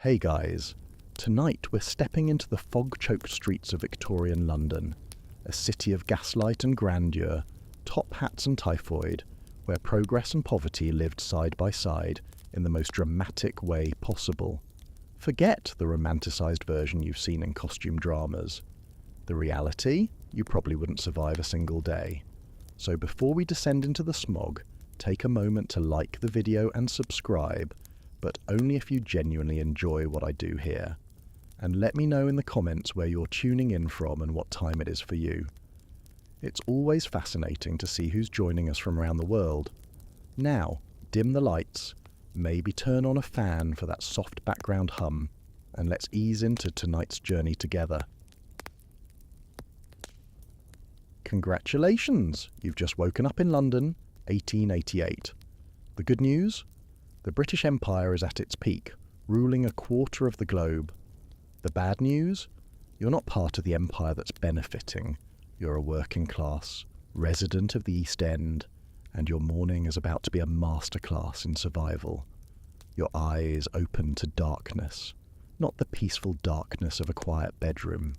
Hey guys, tonight we're stepping into the fog-choked streets of Victorian London, a city of gaslight and grandeur, top hats and typhoid, where progress and poverty lived side by side in the most dramatic way possible. Forget the romanticized version you've seen in costume dramas. The reality? You probably wouldn't survive a single day. So before we descend into the smog, take a moment to like the video and subscribe, but only if you genuinely enjoy what I do here. And let me know in the comments where you're tuning in from and what time it is for you. It's always fascinating to see who's joining us from around the world. Now, dim the lights, maybe turn on a fan for that soft background hum, and let's ease into tonight's journey together. Congratulations! You've just woken up in London, 1888. The good news? The British Empire is at its peak, ruling a quarter of the globe. The bad news? You're not part of the empire that's benefiting. You're a working class, resident of the East End, and your morning is about to be a masterclass in survival. Your eyes open to darkness, not the peaceful darkness of a quiet bedroom,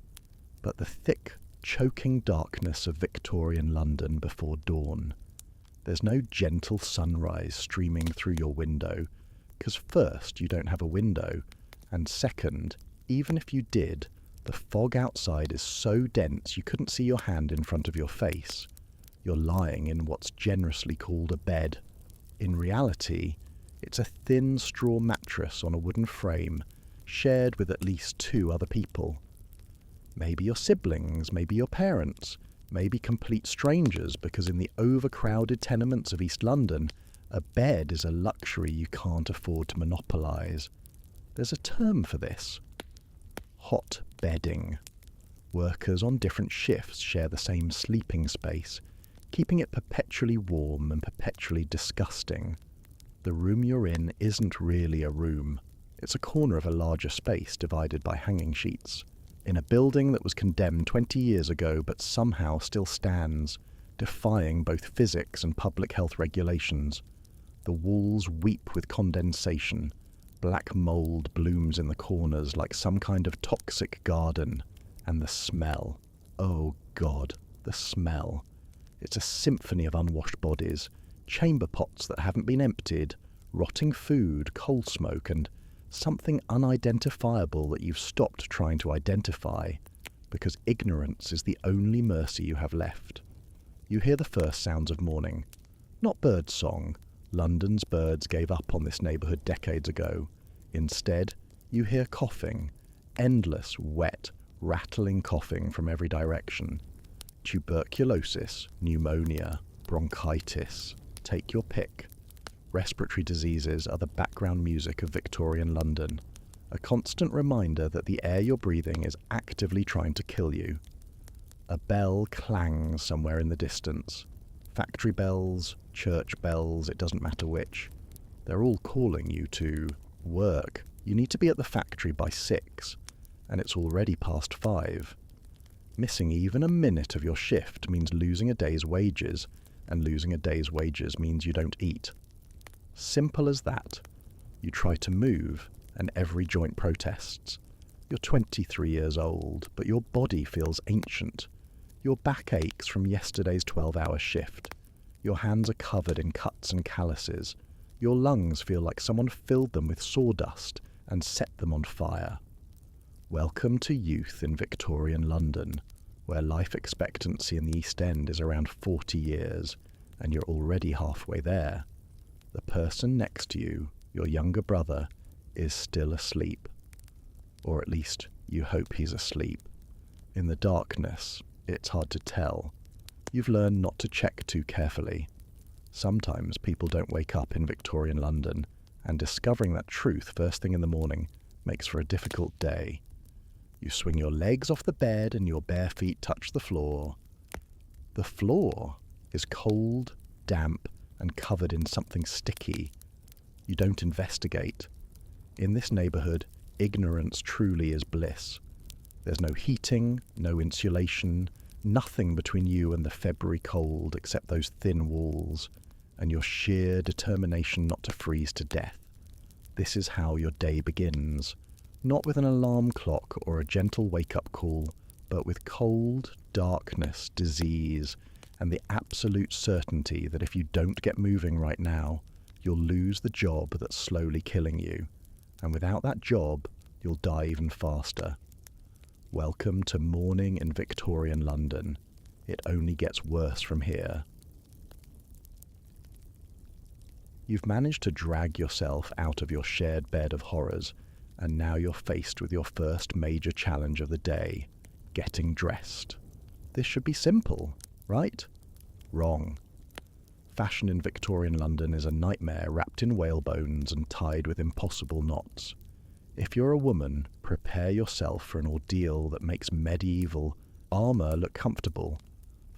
but the thick, choking darkness of Victorian London before dawn. There's no gentle sunrise streaming through your window, because first, you don't have a window, and second, even if you did, the fog outside is so dense you couldn't see your hand in front of your face. You're lying in what's generously called a bed. In reality, it's a thin straw mattress on a wooden frame, shared with at least two other people. Maybe your siblings, maybe your parents, maybe complete strangers, because in the overcrowded tenements of East London, a bed is a luxury you can't afford to monopolise. There's a term for this. Hot bedding. Workers on different shifts share the same sleeping space, keeping it perpetually warm and perpetually disgusting. The room you're in isn't really a room. It's a corner of a larger space divided by hanging sheets, in a building that was condemned 20 years ago but somehow still stands, defying both physics and public health regulations. The walls weep with condensation. Black mould blooms in the corners like some kind of toxic garden. And the smell. Oh God, the smell. It's a symphony of unwashed bodies, chamber pots that haven't been emptied, rotting food, coal smoke, and something unidentifiable that you've stopped trying to identify, because ignorance is the only mercy you have left. You hear the first sounds of morning. Not bird song. London's birds gave up on this neighbourhood decades ago. Instead, you hear coughing. Endless, wet, rattling coughing from every direction. Tuberculosis, pneumonia, bronchitis. Take your pick. Respiratory diseases are the background music of Victorian London, a constant reminder that the air you're breathing is actively trying to kill you. A bell clangs somewhere in the distance. Factory bells, church bells, it doesn't matter which. They're all calling you to work. You need to be at the factory by 6, and it's already past 5. Missing even a minute of your shift means losing a day's wages, and losing a day's wages means you don't eat. Simple as that. You try to move, and every joint protests. You're 23 years old, but your body feels ancient. Your back aches from yesterday's 12-hour shift. Your hands are covered in cuts and calluses. Your lungs feel like someone filled them with sawdust and set them on fire. Welcome to youth in Victorian London, where life expectancy in the East End is around 40 years, and you're already halfway there. The person next to you, your younger brother, is still asleep. Or at least, you hope he's asleep. In the darkness, it's hard to tell. You've learned not to check too carefully. Sometimes people don't wake up in Victorian London, and discovering that truth first thing in the morning makes for a difficult day. You swing your legs off the bed and your bare feet touch the floor. The floor is cold, damp, and covered in something sticky. You don't investigate. In this neighbourhood, ignorance truly is bliss. There's no heating, no insulation, nothing between you and the February cold except those thin walls, and your sheer determination not to freeze to death. This is how your day begins. Not with an alarm clock or a gentle wake-up call, but with cold, darkness, disease, and the absolute certainty that if you don't get moving right now, you'll lose the job that's slowly killing you. And without that job, you'll die even faster. Welcome to morning in Victorian London. It only gets worse from here. You've managed to drag yourself out of your shared bed of horrors, and now you're faced with your first major challenge of the day, getting dressed. This should be simple, right? Wrong. Fashion in Victorian London is a nightmare wrapped in whalebones and tied with impossible knots. If you're a woman, prepare yourself for an ordeal that makes medieval armour look comfortable.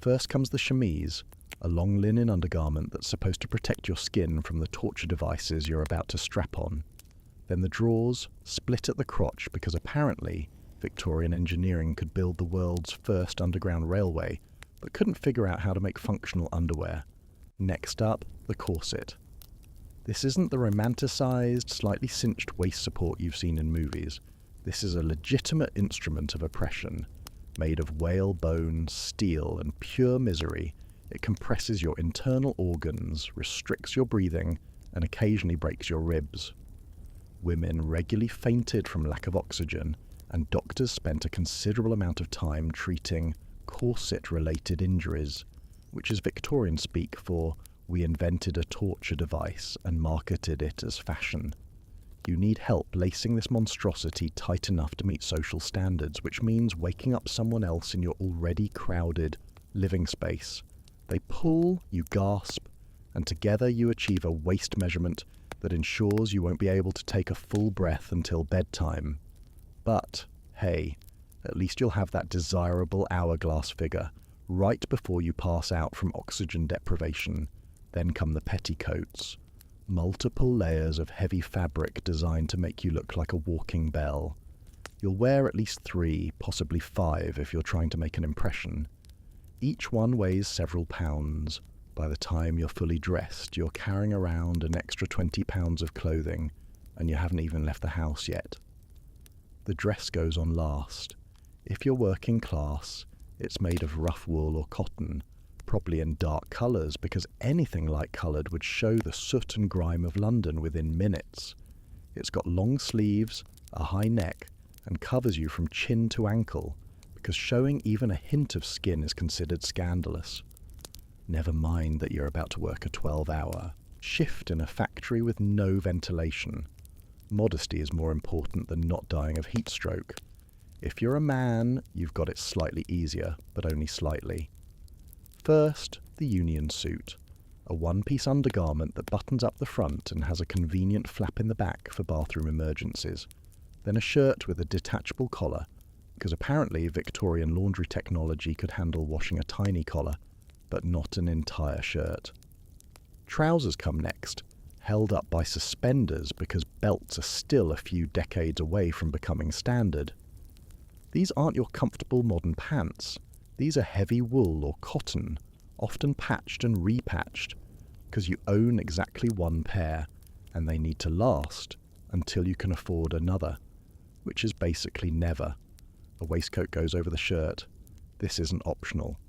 First comes the chemise, a long linen undergarment that's supposed to protect your skin from the torture devices you're about to strap on. Then the drawers, split at the crotch because apparently Victorian engineering could build the world's first underground railway, but couldn't figure out how to make functional underwear. Next up, the corset. This isn't the romanticized, slightly cinched waist support you've seen in movies. This is a legitimate instrument of oppression. Made of whalebone, steel, and pure misery, it compresses your internal organs, restricts your breathing, and occasionally breaks your ribs. Women regularly fainted from lack of oxygen, and doctors spent a considerable amount of time treating corset-related injuries, which is Victorian speak for "we invented a torture device and marketed it as fashion." You need help lacing this monstrosity tight enough to meet social standards, which means waking up someone else in your already crowded living space. They pull, you gasp, and together you achieve a waist measurement that ensures you won't be able to take a full breath until bedtime. But, hey, at least you'll have that desirable hourglass figure right before you pass out from oxygen deprivation. Then come the petticoats. Multiple layers of heavy fabric designed to make you look like a walking bell. You'll wear at least 3, possibly 5 if you're trying to make an impression. Each one weighs several pounds. By the time you're fully dressed, you're carrying around an extra 20 pounds of clothing, and you haven't even left the house yet. The dress goes on last. If you're working class, it's made of rough wool or cotton, probably in dark colours, because anything light coloured would show the soot and grime of London within minutes. It's got long sleeves, a high neck, and covers you from chin to ankle, because showing even a hint of skin is considered scandalous. Never mind that you're about to work a 12-hour shift in a factory with no ventilation. Modesty is more important than not dying of heat stroke. If you're a man, you've got it slightly easier, but only slightly. First, the union suit, a one-piece undergarment that buttons up the front and has a convenient flap in the back for bathroom emergencies. Then a shirt with a detachable collar, because apparently Victorian laundry technology could handle washing a tiny collar, but not an entire shirt. Trousers come next, held up by suspenders because belts are still a few decades away from becoming standard. These aren't your comfortable modern pants. These are heavy wool or cotton, often patched and repatched, because you own exactly one pair, and they need to last until you can afford another, which is basically never. A waistcoat goes over the shirt. This isn't optional.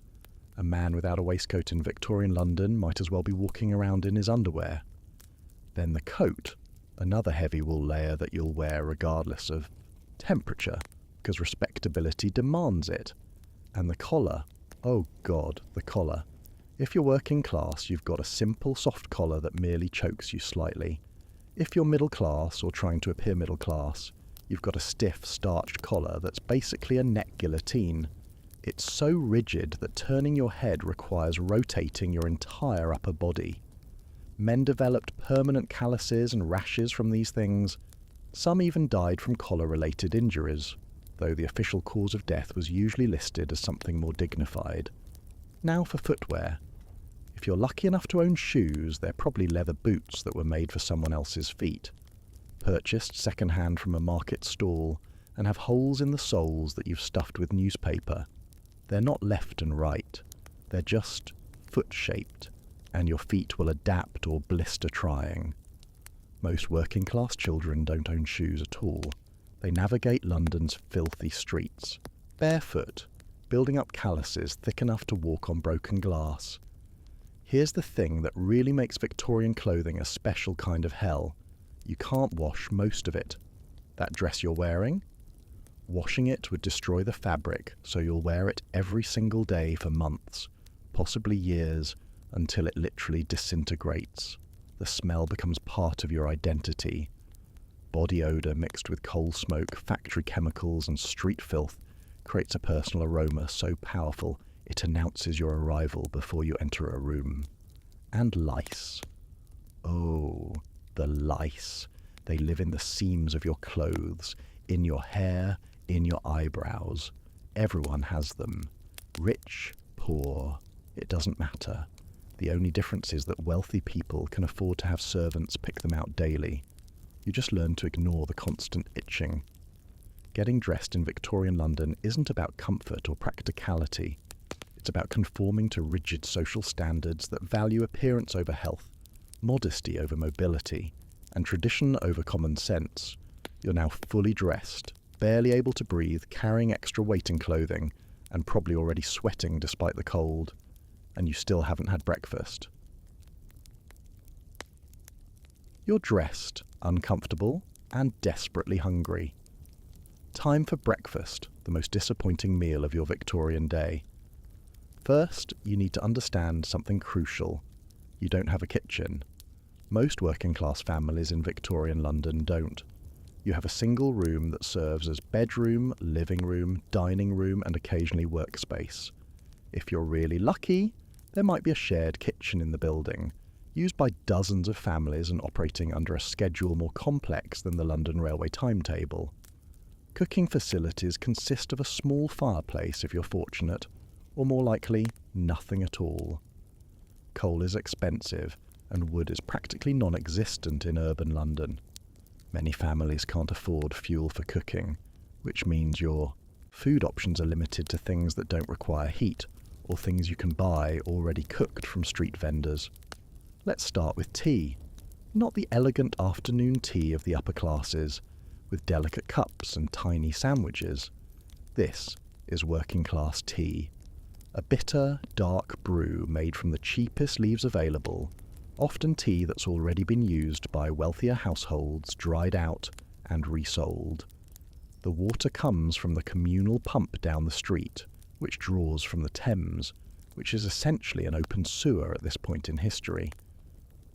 A man without a waistcoat in Victorian London might as well be walking around in his underwear. Then the coat, another heavy wool layer that you'll wear regardless of temperature, because respectability demands it. And the collar, oh God, the collar. If you're working class, you've got a simple soft collar that merely chokes you slightly. If you're middle class or trying to appear middle class, you've got a stiff, starched collar that's basically a neck guillotine. It's so rigid that turning your head requires rotating your entire upper body. Men developed permanent calluses and rashes from these things. Some even died from collar-related injuries, though the official cause of death was usually listed as something more dignified. Now for footwear. If you're lucky enough to own shoes, they're probably leather boots that were made for someone else's feet, purchased second-hand from a market stall, and have holes in the soles that you've stuffed with newspaper. They're not left and right, they're just foot-shaped, and your feet will adapt or blister trying. Most working-class children don't own shoes at all. They navigate London's filthy streets, barefoot, building up calluses thick enough to walk on broken glass. Here's the thing that really makes Victorian clothing a special kind of hell. You can't wash most of it. That dress you're wearing? Washing it would destroy the fabric, so you'll wear it every single day for months, possibly years, until it literally disintegrates. The smell becomes part of your identity. Body odour mixed with coal smoke, factory chemicals and street filth creates a personal aroma so powerful it announces your arrival before you enter a room. And lice. Oh, the lice. They live in the seams of your clothes, in your hair, in your eyebrows. Everyone has them. Rich, poor, it doesn't matter. The only difference is that wealthy people can afford to have servants pick them out daily. You just learn to ignore the constant itching. Getting dressed in Victorian London isn't about comfort or practicality. It's about conforming to rigid social standards that value appearance over health, modesty over mobility, and tradition over common sense. You're now fully dressed, barely able to breathe, carrying extra weight in clothing, and probably already sweating despite the cold. And you still haven't had breakfast. You're dressed, uncomfortable, and desperately hungry. Time for breakfast, the most disappointing meal of your Victorian day. First, you need to understand something crucial. You don't have a kitchen. Most working-class families in Victorian London don't. You have a single room that serves as bedroom, living room, dining room, and occasionally workspace. If you're really lucky, there might be a shared kitchen in the building, used by dozens of families and operating under a schedule more complex than the London Railway timetable. Cooking facilities consist of a small fireplace if you're fortunate, or more likely, nothing at all. Coal is expensive, and wood is practically non-existent in urban London. Many families can't afford fuel for cooking, which means your food options are limited to things that don't require heat, or things you can buy already cooked from street vendors. Let's start with tea. Not the elegant afternoon tea of the upper classes, with delicate cups and tiny sandwiches. This is working class tea. A bitter, dark brew made from the cheapest leaves available, often tea that's already been used by wealthier households, dried out and resold. The water comes from the communal pump down the street, which draws from the Thames, which is essentially an open sewer at this point in history.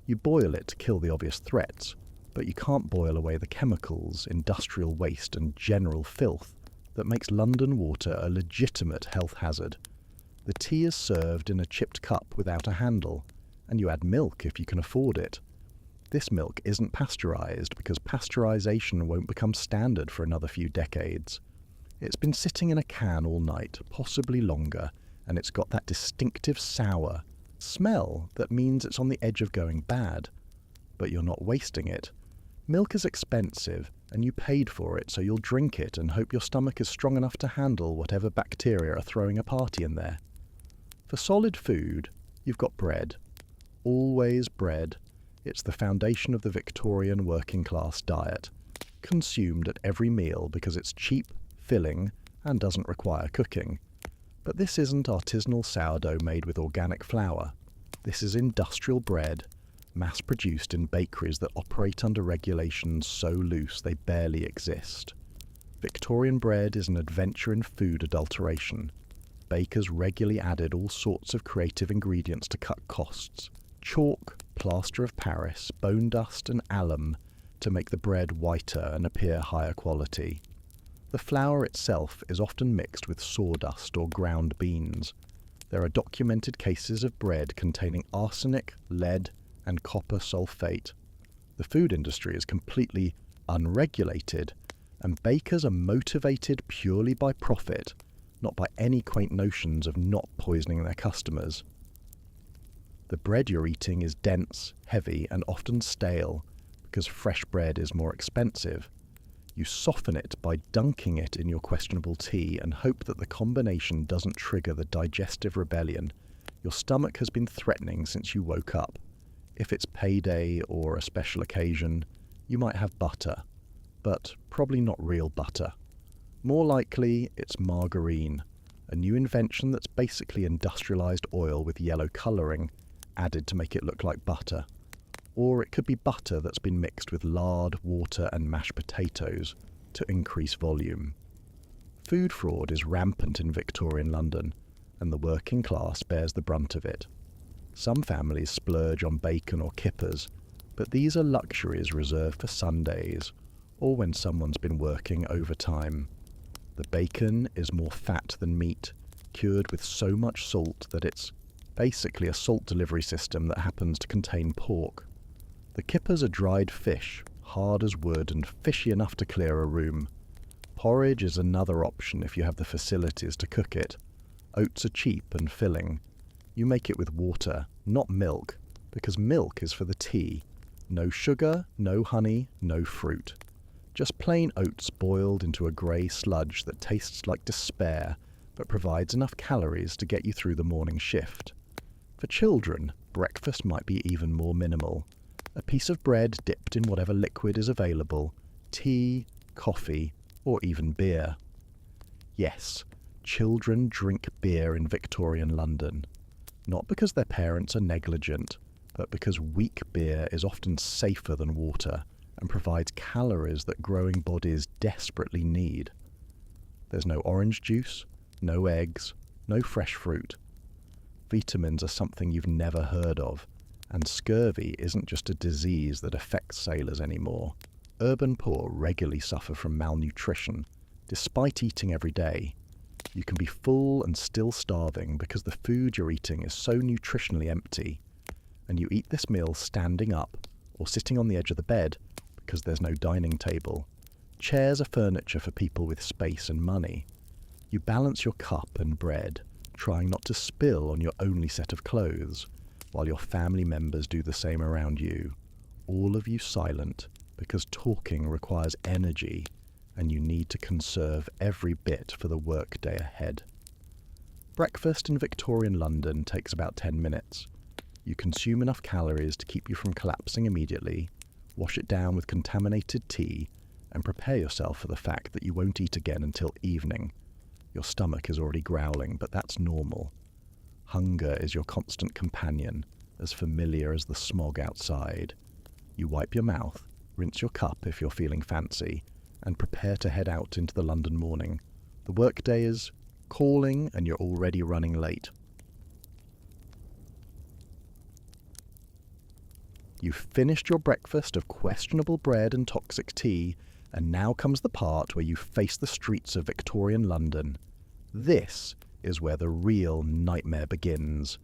You boil it to kill the obvious threats, but you can't boil away the chemicals, industrial waste and general filth that makes London water a legitimate health hazard. The tea is served in a chipped cup without a handle, and you add milk if you can afford it. This milk isn't pasteurised because pasteurisation won't become standard for another few decades. It's been sitting in a can all night, possibly longer, and it's got that distinctive sour smell that means it's on the edge of going bad. But you're not wasting it. Milk is expensive, and you paid for it, so you'll drink it and hope your stomach is strong enough to handle whatever bacteria are throwing a party in there. For solid food, you've got bread. Always bread. It's the foundation of the Victorian working-class diet, consumed at every meal because it's cheap, filling, and doesn't require cooking. But this isn't artisanal sourdough made with organic flour. This is industrial bread, mass-produced in bakeries that operate under regulations so loose they barely exist. Victorian bread is an adventure in food adulteration. Bakers regularly added all sorts of creative ingredients to cut costs. Chalk, plaster of Paris, bone dust and alum to make the bread whiter and appear higher quality. The flour itself is often mixed with sawdust or ground beans. There are documented cases of bread containing arsenic, lead, and copper sulfate. The food industry is completely unregulated, and bakers are motivated purely by profit, not by any quaint notions of not poisoning their customers. The bread you're eating is dense, heavy, and often stale, because fresh bread is more expensive. You soften it by dunking it in your questionable tea and hope that the combination doesn't trigger the digestive rebellion your stomach has been threatening since you woke up. If it's payday or a special occasion, you might have butter. but probably not real butter. More likely, it's margarine, a new invention that's basically industrialized oil with yellow colouring added to make it look like butter. Or it could be butter that's been mixed with lard, water and mashed potatoes to increase volume. Food fraud is rampant in Victorian London, and the working class bears the brunt of it. Some families splurge on bacon or kippers, but these are luxuries reserved for Sundays or when someone's been working overtime. The bacon is more fat than meat, cured with so much salt that it's basically a salt delivery system that happens to contain pork. The kippers are dried fish, hard as wood and fishy enough to clear a room. Porridge is another option if you have the facilities to cook it. Oats are cheap and filling. You make it with water, not milk, because milk is for the tea. No sugar, no honey, no fruit. Just plain oats boiled into a grey sludge that tastes like despair, but provides enough calories to get you through the morning shift. For children, breakfast might be even more minimal. A piece of bread dipped in whatever liquid is available, tea, coffee, or even beer. Yes, children drink beer in Victorian London. Not because their parents are negligent, but because weak beer is often safer than water and provides calories that growing bodies desperately need. There's no orange juice, no eggs, no fresh fruit. Vitamins are something you've never heard of, and scurvy isn't just a disease that affects sailors anymore. Urban poor regularly suffer from malnutrition, despite eating every day. You can be full and still starving because the food you're eating is so nutritionally empty, and you eat this meal standing up or sitting on the edge of the bed because there's no dining table. Chairs are furniture for people with space and money. You balance your cup and bread, trying not to spill on your only set of clothes, while your family members do the same around you, all of you silent because talking requires energy and you need to conserve every bit for the workday ahead. Breakfast in Victorian London takes about 10 minutes. You consume enough calories to keep you from collapsing immediately, wash it down with contaminated tea, and prepare yourself for the fact that you won't eat again until evening. Your stomach is already growling, but that's normal. Hunger is your constant companion, as familiar as the smog outside. You wipe your mouth, rinse your cup if you're feeling fancy, and prepare to head out into the London morning. The workday is calling and you're already running late. You've finished your breakfast of questionable bread and toxic tea, and now comes the part where you face the streets of Victorian London. This is where the real nightmare begins.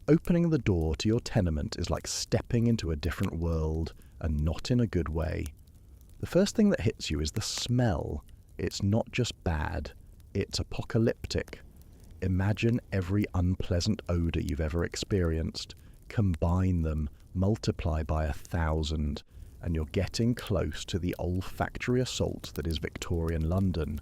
Opening the door to your tenement is like stepping into a different world, and not in a good way. The first thing that hits you is the smell. It's not just bad, it's apocalyptic. Imagine every unpleasant odour you've ever experienced, combine them, multiply by 1,000, and you're getting close to the olfactory assault that is Victorian London.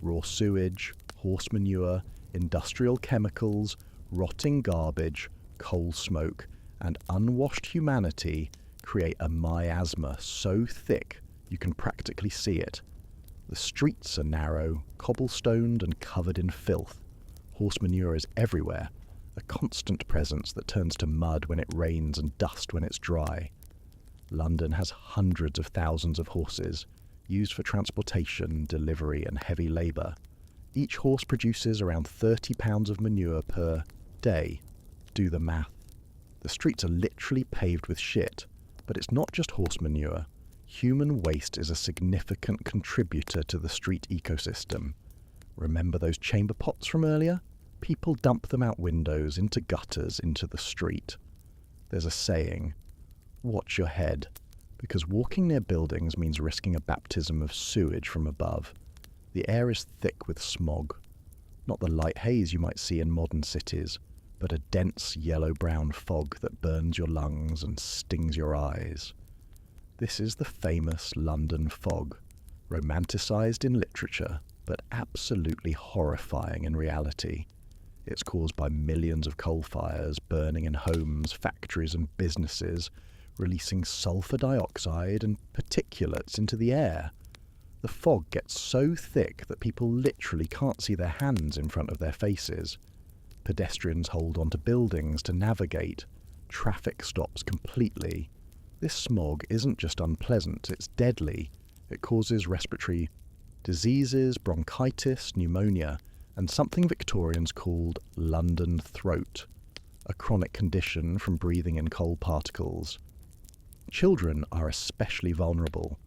Raw sewage, horse manure, industrial chemicals, rotting garbage, coal smoke, and unwashed humanity create a miasma so thick you can practically see it. The streets are narrow, cobblestoned and covered in filth. Horse manure is everywhere, a constant presence that turns to mud when it rains and dust when it's dry. London has hundreds of thousands of horses, used for transportation, delivery and heavy labour. Each horse produces around 30 pounds of manure per day. Do the math. The streets are literally paved with shit, but it's not just horse manure. Human waste is a significant contributor to the street ecosystem. Remember those chamber pots from earlier? People dump them out windows, into gutters, into the street. There's a saying, watch your head, because walking near buildings means risking a baptism of sewage from above. The air is thick with smog. Not the light haze you might see in modern cities, but a dense yellow-brown fog that burns your lungs and stings your eyes. This is the famous London fog, romanticized in literature, but absolutely horrifying in reality. It's caused by millions of coal fires burning in homes, factories and businesses, releasing sulfur dioxide and particulates into the air. The fog gets so thick that people literally can't see their hands in front of their faces. Pedestrians hold onto buildings to navigate. Traffic stops completely. This smog isn't just unpleasant, it's deadly. It causes respiratory diseases, bronchitis, pneumonia, and something Victorians called London throat, a chronic condition from breathing in coal particles. Children are especially vulnerable.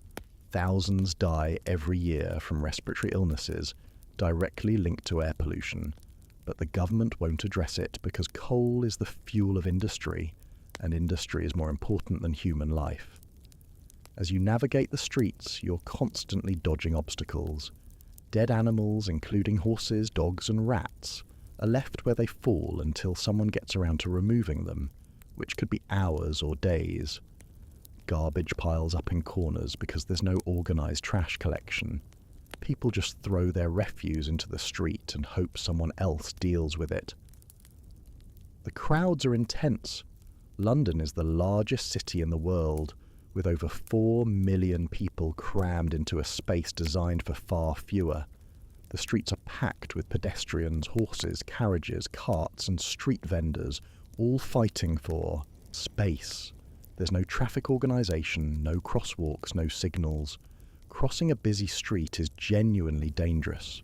Thousands die every year from respiratory illnesses directly linked to air pollution, but the government won't address it because coal is the fuel of industry, and industry is more important than human life. As you navigate the streets, you're constantly dodging obstacles. Dead animals, including horses, dogs and rats, are left where they fall until someone gets around to removing them, which could be hours or days. Garbage piles up in corners because there's no organised trash collection. People just throw their refuse into the street and hope someone else deals with it. The crowds are intense. London is the largest city in the world, with over 4 million people crammed into a space designed for far fewer. The streets are packed with pedestrians, horses, carriages, carts and street vendors, all fighting for space. There's no traffic organisation, no crosswalks, no signals. Crossing a busy street is genuinely dangerous.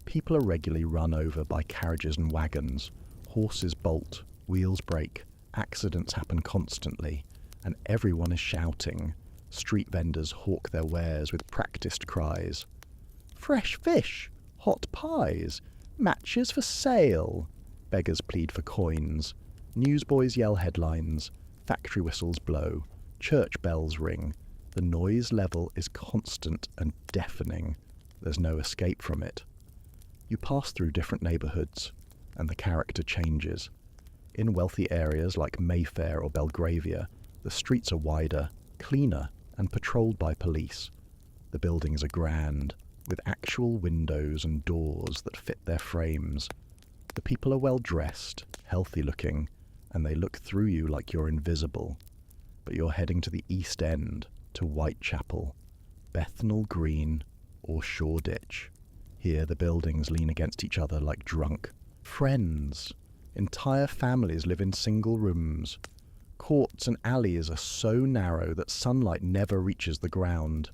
People are regularly run over by carriages and wagons. Horses bolt, wheels break, accidents happen constantly, and everyone is shouting. Street vendors hawk their wares with practised cries. Fresh fish, hot pies, matches for sale. Beggars plead for coins. Newsboys yell headlines. Factory whistles blow. Church bells ring. The noise level is constant and deafening. There's no escape from it. You pass through different neighbourhoods, and the character changes. In wealthy areas like Mayfair or Belgravia, the streets are wider, cleaner, and patrolled by police. The buildings are grand, with actual windows and doors that fit their frames. The people are well dressed, healthy looking, and they look through you like you're invisible. But you're heading to the East End, to Whitechapel, Bethnal Green, or Shoreditch. Here the buildings lean against each other like drunk friends. Entire families live in single rooms. Courts and alleys are so narrow that sunlight never reaches the ground.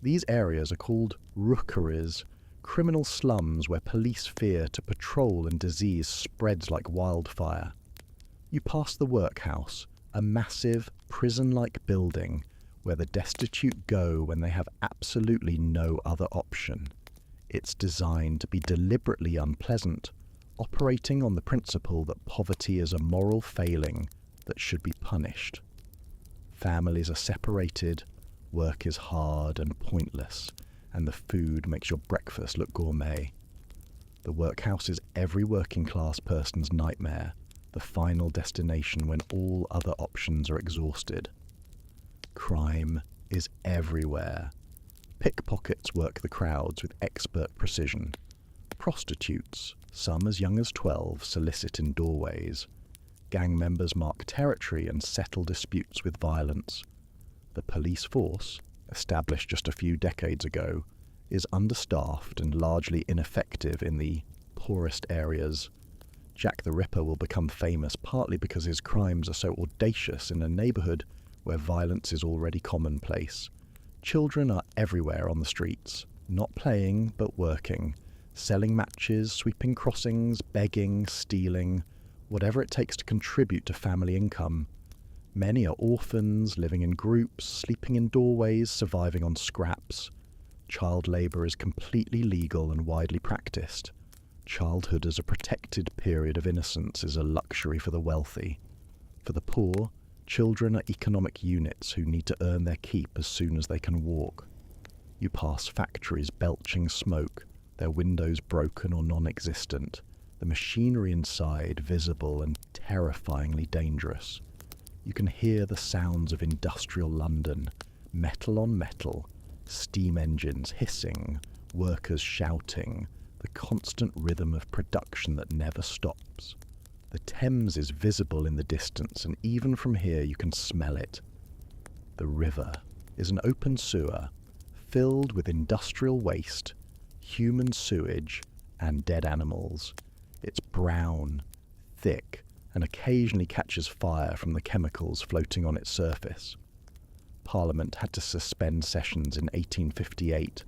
These areas are called rookeries, criminal slums where police fear to patrol and disease spreads like wildfire. You pass the workhouse, a massive, prison-like building where the destitute go when they have absolutely no other option. It's designed to be deliberately unpleasant, operating on the principle that poverty is a moral failing that should be punished. Families are separated, work is hard and pointless, and the food makes your breakfast look gourmet. The workhouse is every working-class person's nightmare, the final destination when all other options are exhausted. Crime is everywhere. Pickpockets work the crowds with expert precision. Prostitutes, some as young as 12, solicit in doorways. Gang members mark territory and settle disputes with violence. The police force, established just a few decades ago, is understaffed and largely ineffective in the poorest areas. Jack the Ripper will become famous partly because his crimes are so audacious in a neighbourhood where violence is already commonplace. Children are everywhere on the streets, not playing but working, selling matches, sweeping crossings, begging, stealing, whatever it takes to contribute to family income. Many are orphans, living in groups, sleeping in doorways, surviving on scraps. Child labour is completely legal and widely practised. Childhood as a protected period of innocence is a luxury for the wealthy. For the poor, children are economic units who need to earn their keep as soon as they can walk. You pass factories belching smoke, their windows broken or non-existent, the machinery inside visible and terrifyingly dangerous. You can hear the sounds of industrial London, metal on metal, steam engines hissing, workers shouting, the constant rhythm of production that never stops. The Thames is visible in the distance, and even from here you can smell it. The river is an open sewer, filled with industrial waste, human sewage, and dead animals. It's brown, thick, and occasionally catches fire from the chemicals floating on its surface. Parliament had to suspend sessions in 1858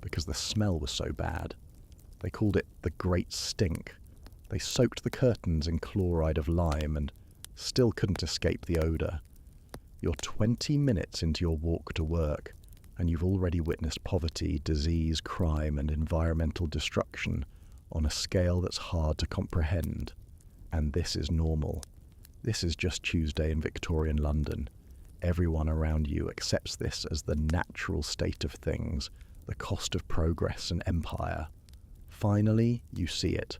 because the smell was so bad. They called it the Great Stink. They soaked the curtains in chloride of lime and still couldn't escape the odour. You're 20 minutes into your walk to work, and you've already witnessed poverty, disease, crime, and environmental destruction on a scale that's hard to comprehend. And this is normal. This is just Tuesday in Victorian London. Everyone around you accepts this as the natural state of things, the cost of progress and empire. Finally, you see it.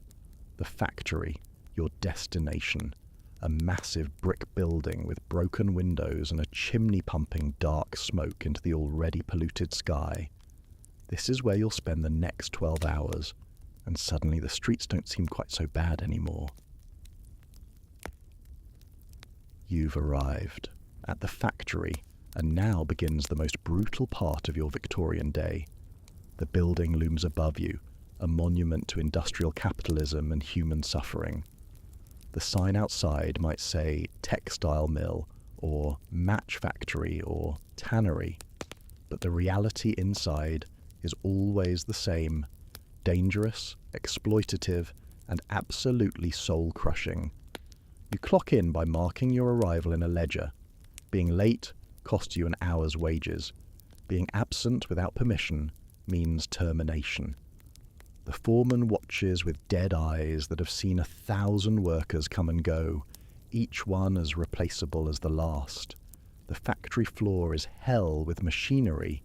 The factory, your destination. A massive brick building with broken windows and a chimney pumping dark smoke into the already polluted sky. This is where you'll spend the next 12 hours, and suddenly the streets don't seem quite so bad anymore. You've arrived at the factory, and now begins the most brutal part of your Victorian day. The building looms above you, a monument to industrial capitalism and human suffering. The sign outside might say textile mill, or match factory, or tannery, but the reality inside is always the same: dangerous, exploitative, and absolutely soul-crushing. You clock in by marking your arrival in a ledger. Being late costs you an hour's wages. Being absent without permission means termination. The foreman watches with dead eyes that have seen 1,000 workers come and go, each one as replaceable as the last. The factory floor is hell with machinery.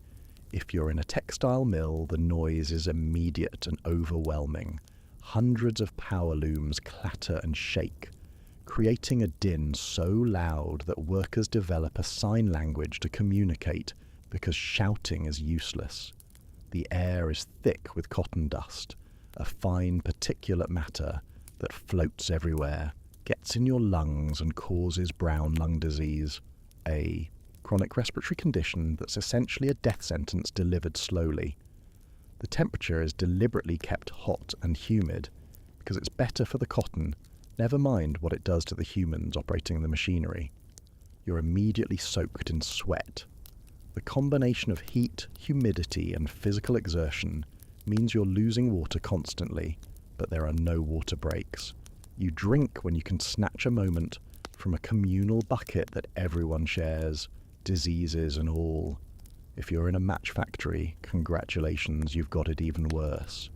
If you're in a textile mill, the noise is immediate and overwhelming. Hundreds of power looms clatter and shake, creating a din so loud that workers develop a sign language to communicate because shouting is useless. The air is thick with cotton dust, a fine particulate matter that floats everywhere, gets in your lungs and causes brown lung disease, a chronic respiratory condition that's essentially a death sentence delivered slowly. The temperature is deliberately kept hot and humid because it's better for the cotton, never mind what it does to the humans operating the machinery. You're immediately soaked in sweat. The combination of heat, humidity, and physical exertion means you're losing water constantly, but there are no water breaks. You drink when you can snatch a moment from a communal bucket that everyone shares, diseases and all. If you're in a match factory, congratulations, you've got it even worse.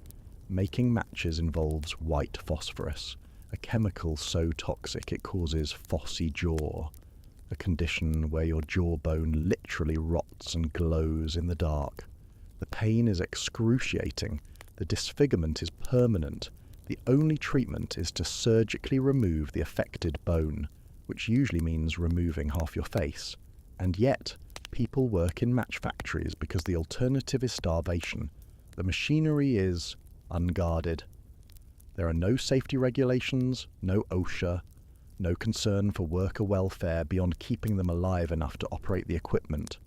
Making matches involves white phosphorus, a chemical so toxic it causes phossy jaw, a condition where your jawbone literally rots and glows in the dark. The pain is excruciating, the disfigurement is permanent. The only treatment is to surgically remove the affected bone, which usually means removing half your face. And yet, people work in match factories because the alternative is starvation. The machinery is unguarded. There are no safety regulations, no OSHA, no concern for worker welfare beyond keeping them alive enough to operate the equipment.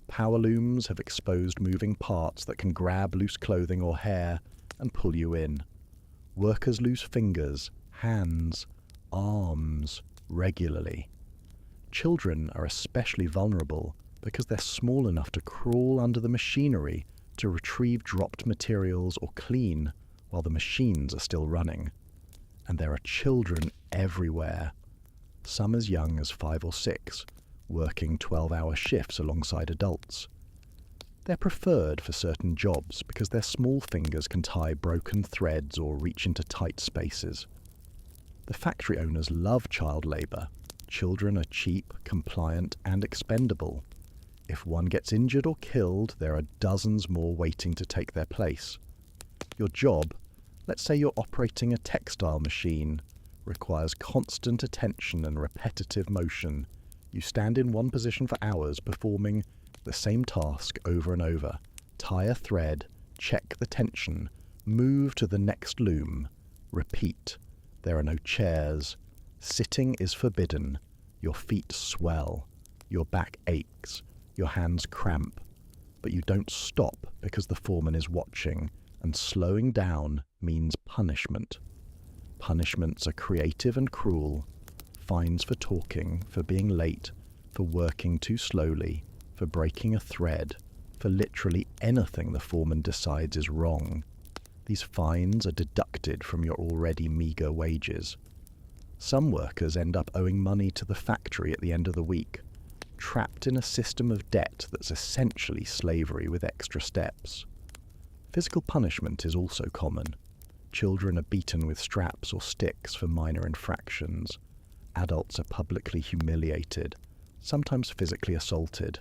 Power looms have exposed moving parts that can grab loose clothing or hair and pull you in. Workers lose fingers, hands, arms regularly. Children are especially vulnerable because they're small enough to crawl under the machinery to retrieve dropped materials or clean while the machines are still running. And there are children everywhere, some as young as 5 or 6, working 12-hour shifts alongside adults. They're preferred for certain jobs because their small fingers can tie broken threads or reach into tight spaces. The factory owners love child labour. Children are cheap, compliant, and expendable. If one gets injured or killed, there are dozens more waiting to take their place. Your job, let's say you're operating a textile machine, requires constant attention and repetitive motion. You stand in one position for hours, performing the same task over and over. Tie a thread, check the tension, move to the next loom, repeat. There are no chairs. Sitting is forbidden. Your feet swell. Your back aches. Your hands cramp. but you don't stop because the foreman is watching, and slowing down means punishment. Punishments are creative and cruel. Fines for talking, for being late, for working too slowly, for breaking a thread, for literally anything the foreman decides is wrong. These fines are deducted from your already meagre wages. Some workers end up owing money to the factory at the end of the week, trapped in a system of debt that's essentially slavery with extra steps. Physical punishment is also common. Children are beaten with straps or sticks for minor infractions. Adults are publicly humiliated, sometimes physically assaulted.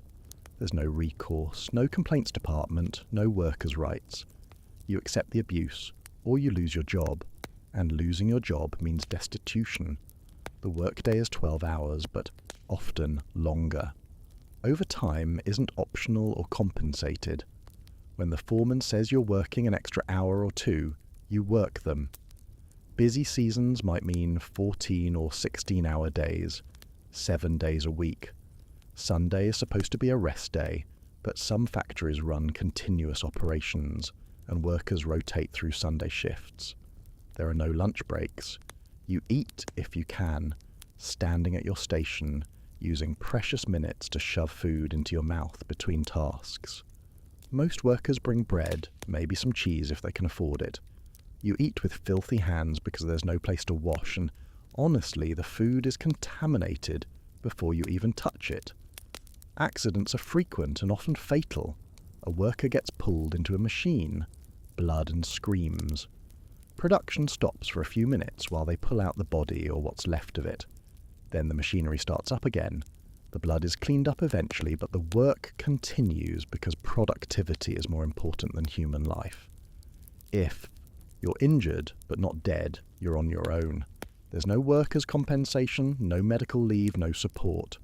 There's no recourse, no complaints department, no workers' rights. You accept the abuse, or you lose your job. And losing your job means destitution. The workday is 12 hours, but often longer. Overtime isn't optional or compensated. When the foreman says you're working an extra hour or two, you work them. Busy seasons might mean 14 or 16-hour days, 7 days a week. Sunday is supposed to be a rest day, but some factories run continuous operations, and workers rotate through Sunday shifts. There are no lunch breaks. You eat, if you can, standing at your station, using precious minutes to shove food into your mouth between tasks. Most workers bring bread, maybe some cheese if they can afford it. You eat with filthy hands because there's no place to wash, and honestly, the food is contaminated before you even touch it. Accidents are frequent and often fatal. A worker gets pulled into a machine. Blood and screams. Production stops for a few minutes while they pull out the body or what's left of it. Then the machinery starts up again. The blood is cleaned up eventually, but the work continues because productivity is more important than human life. If you're injured but not dead, you're on your own. There's no workers' compensation, no medical leave, no support.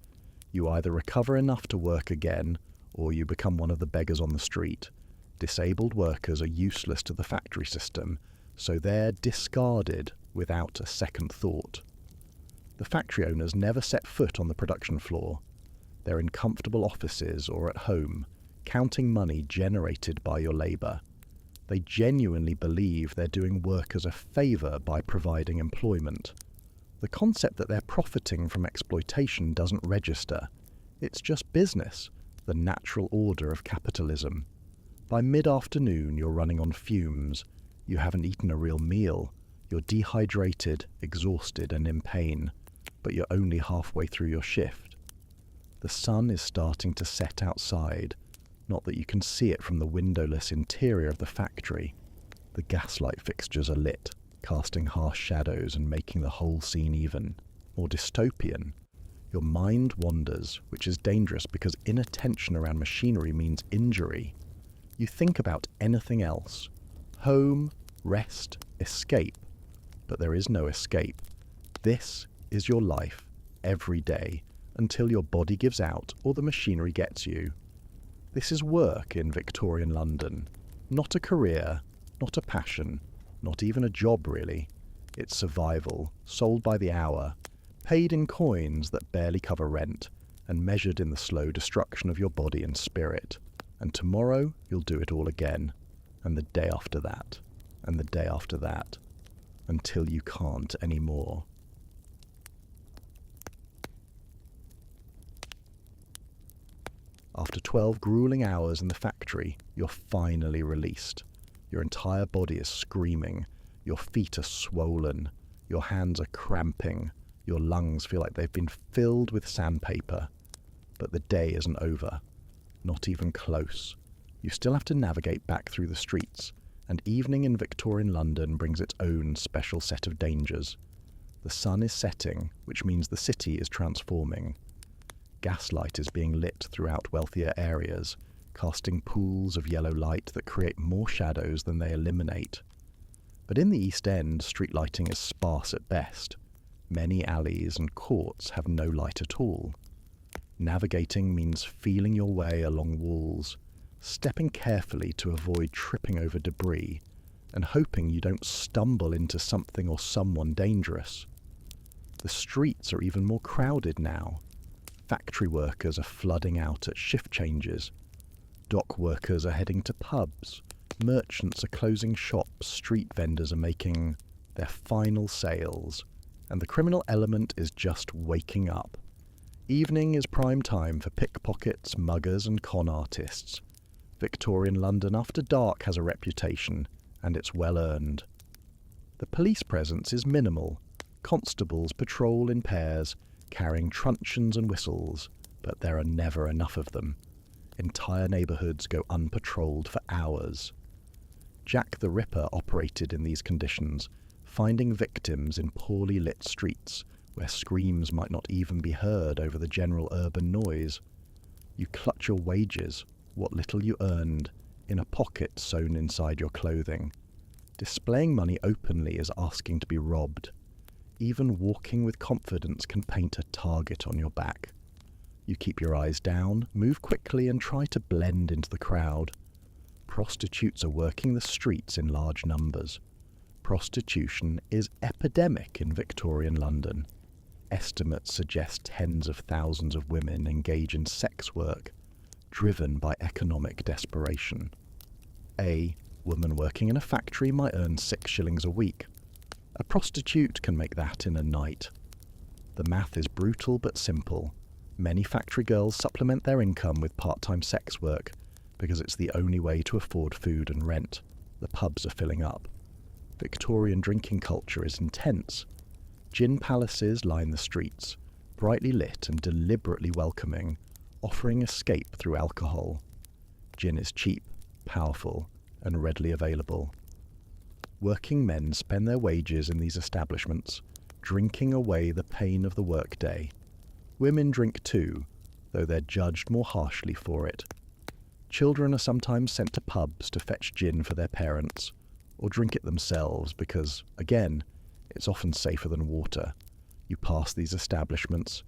You either recover enough to work again, or you become one of the beggars on the street. Disabled workers are useless to the factory system, so they're discarded without a second thought. The factory owners never set foot on the production floor. They're in comfortable offices or at home, counting money generated by your labour. They genuinely believe they're doing workers a favour by providing employment. The concept that they're profiting from exploitation doesn't register. It's just business, the natural order of capitalism. By mid-afternoon, you're running on fumes. You haven't eaten a real meal. You're dehydrated, exhausted, and in pain. But you're only halfway through your shift. The sun is starting to set outside, not that you can see it from the windowless interior of the factory. The gaslight fixtures are lit, casting harsh shadows and making the whole scene even more dystopian. Your mind wanders, which is dangerous because inattention around machinery means injury. You think about anything else. Home, rest, escape. But there is no escape. This is your life, every day, until your body gives out or the machinery gets you. This is work in Victorian London. Not a career, not a passion, not even a job really. It's survival, sold by the hour, paid in coins that barely cover rent, and measured in the slow destruction of your body and spirit. And tomorrow you'll do it all again, and the day after that, and the day after that, until you can't anymore. After 12 grueling hours in the factory, you're finally released. Your entire body is screaming, your feet are swollen, your hands are cramping, your lungs feel like they've been filled with sandpaper. But the day isn't over. Not even close. You still have to navigate back through the streets, and evening in Victorian London brings its own special set of dangers. The sun is setting, which means the city is transforming. Gaslight is being lit throughout wealthier areas, casting pools of yellow light that create more shadows than they eliminate. But in the East End, street lighting is sparse at best. Many alleys and courts have no light at all. Navigating means feeling your way along walls, stepping carefully to avoid tripping over debris, and hoping you don't stumble into something or someone dangerous. The streets are even more crowded now. Factory workers are flooding out at shift changes. Dock workers are heading to pubs, merchants are closing shops, street vendors are making their final sales, and the criminal element is just waking up. Evening is prime time for pickpockets, muggers and con artists. Victorian London after dark has a reputation, and it's well earned. The police presence is minimal. Constables patrol in pairs, carrying truncheons and whistles, but there are never enough of them. Entire neighbourhoods go unpatrolled for hours. Jack the Ripper operated in these conditions, finding victims in poorly lit streets where screams might not even be heard over the general urban noise. You clutch your wages, what little you earned, in a pocket sewn inside your clothing. Displaying money openly is asking to be robbed. Even walking with confidence can paint a target on your back. You keep your eyes down, move quickly and try to blend into the crowd. Prostitutes are working the streets in large numbers. Prostitution is epidemic in Victorian London. Estimates suggest tens of thousands of women engage in sex work, driven by economic desperation. A woman working in a factory might earn 6 shillings a week. A prostitute can make that in a night. The math is brutal but simple. Many factory girls supplement their income with part-time sex work because it's the only way to afford food and rent. The pubs are filling up. Victorian drinking culture is intense. Gin palaces line the streets, brightly lit and deliberately welcoming, offering escape through alcohol. Gin is cheap, powerful, and readily available. Working men spend their wages in these establishments, drinking away the pain of the workday. Women drink too, though they're judged more harshly for it. Children are sometimes sent to pubs to fetch gin for their parents, or drink it themselves because, again, it's often safer than water. You pass these establishments,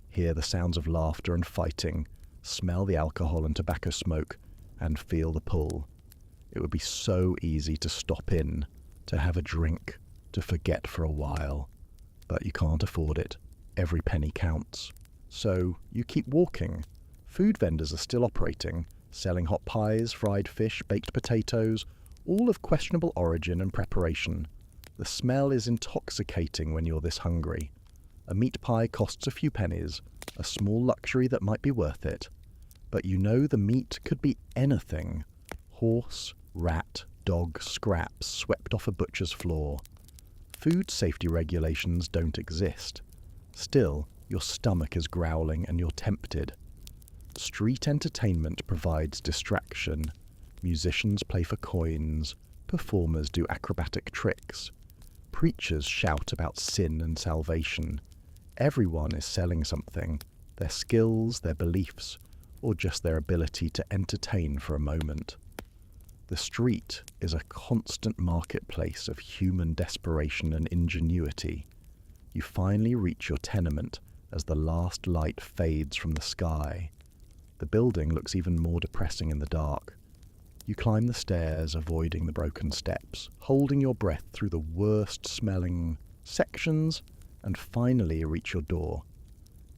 hear the sounds of laughter and fighting, smell the alcohol and tobacco smoke, and feel the pull. It would be so easy to stop in, to have a drink, to forget for a while. But you can't afford it. Every penny counts. So you keep walking. Food vendors are still operating, selling hot pies, fried fish, baked potatoes, all of questionable origin and preparation. The smell is intoxicating when you're this hungry. A meat pie costs a few pennies, a small luxury that might be worth it. But you know the meat could be anything. Horse, rat, dog, scraps swept off a butcher's floor. Food safety regulations don't exist. Still, your stomach is growling and you're tempted. Street entertainment provides distraction. Musicians play for coins. Performers do acrobatic tricks. Preachers shout about sin and salvation. Everyone is selling something, their skills, their beliefs, or just their ability to entertain for a moment. The street is a constant marketplace of human desperation and ingenuity. You finally reach your tenement as the last light fades from the sky. The building looks even more depressing in the dark. You climb the stairs, avoiding the broken steps, holding your breath through the worst-smelling sections, and finally reach your door.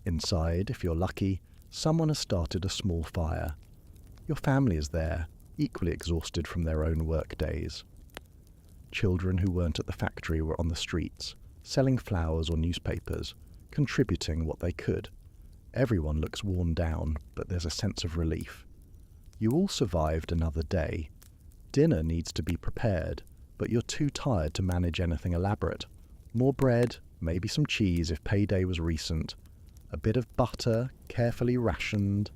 Inside, if you're lucky, someone has started a small fire. Your family is there, equally exhausted from their own work days. Children who weren't at the factory were on the streets, selling flowers or newspapers, contributing what they could. Everyone looks worn down, but there's a sense of relief. You all survived another day. Dinner needs to be prepared, but you're too tired to manage anything elaborate. More bread, maybe some cheese if payday was recent, a bit of butter, carefully rationed,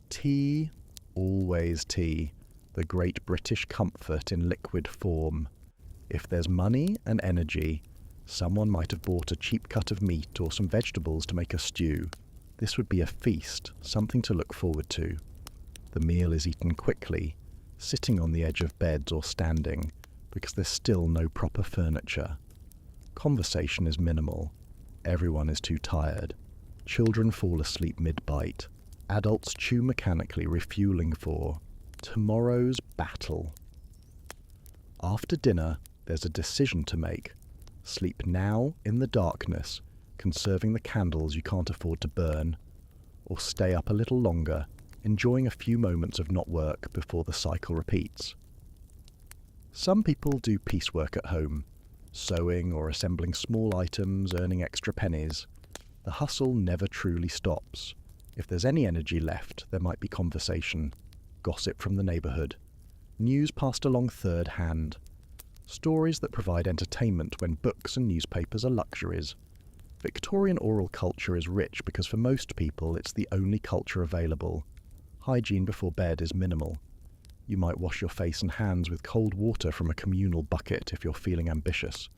tea, always tea, the great British comfort in liquid form. If there's money and energy, someone might have bought a cheap cut of meat or some vegetables to make a stew. This would be a feast, something to look forward to. The meal is eaten quickly, sitting on the edge of beds or standing, because there's still no proper furniture. Conversation is minimal. Everyone is too tired. Children fall asleep mid-bite. Adults chew mechanically, refueling for tomorrow's battle. After dinner, there's a decision to make. Sleep now in the darkness, conserving the candles you can't afford to burn, or stay up a little longer, enjoying a few moments of not work before the cycle repeats. Some people do piecework at home, sewing or assembling small items, earning extra pennies. The hustle never truly stops. If there's any energy left, there might be conversation, gossip from the neighbourhood, news passed along third hand, stories that provide entertainment when books and newspapers are luxuries. Victorian oral culture is rich because for most people it's the only culture available. Hygiene before bed is minimal. You might wash your face and hands with cold water from a communal bucket if you're feeling ambitious.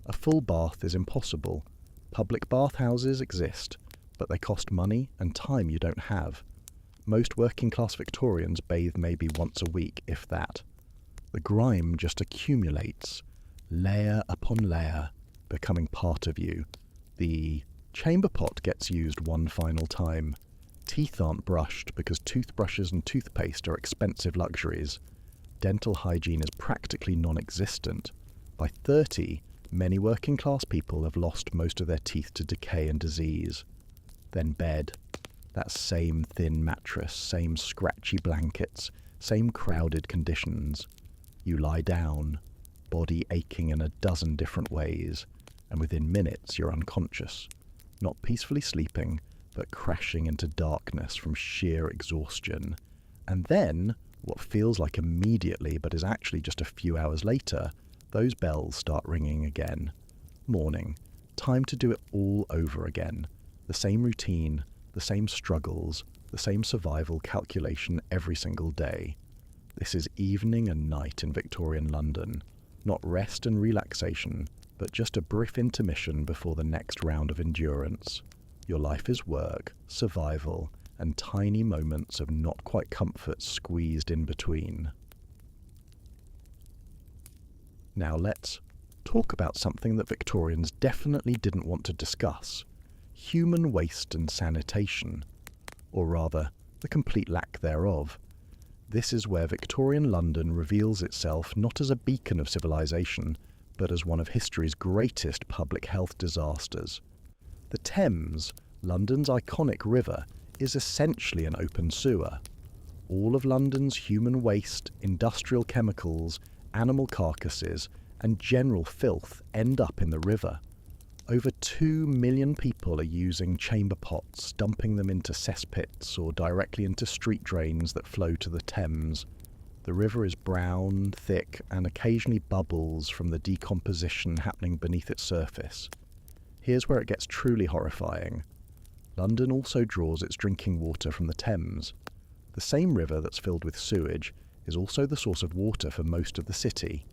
A full bath is impossible. Public bathhouses exist, but they cost money and time you don't have. Most working-class Victorians bathe maybe once a week, if that. The grime just accumulates, layer upon layer, becoming part of you. The chamber pot gets used one final time. Teeth aren't brushed because toothbrushes and toothpaste are expensive luxuries. Dental hygiene is practically non-existent. By 30, many working-class people have lost most of their teeth to decay and disease. Then bed. That same thin mattress, same scratchy blankets, same crowded conditions. You lie down, body aching in a dozen different ways, and within minutes you're unconscious, not peacefully sleeping, but crashing into darkness from sheer exhaustion. And then, what feels like immediately but is actually just a few hours later, those bells start ringing again. Morning. Time to do it all over again. The same routine, the same struggles, the same survival calculation every single day. This is evening and night in Victorian London. Not rest and relaxation, but just a brief intermission before the next round of endurance. Your life is work, survival, and tiny moments of not quite comfort squeezed in between. Now let's talk about something that Victorians definitely didn't want to discuss. Human waste and sanitation, or rather, the complete lack thereof. This is where Victorian London reveals itself not as a beacon of civilization, but as one of history's greatest public health disasters. The Thames, London's iconic river, is essentially an open sewer. All of London's human waste, industrial chemicals, animal carcasses, and general filth end up in the river. Over 2 million people are using chamber pots, dumping them into cesspits or directly into street drains that flow to the Thames. The river is brown, thick, and occasionally bubbles from the decomposition happening beneath its surface. Here's where it gets truly horrifying. London also draws its drinking water from the Thames. The same river that's filled with sewage is also the source of water for most of the city.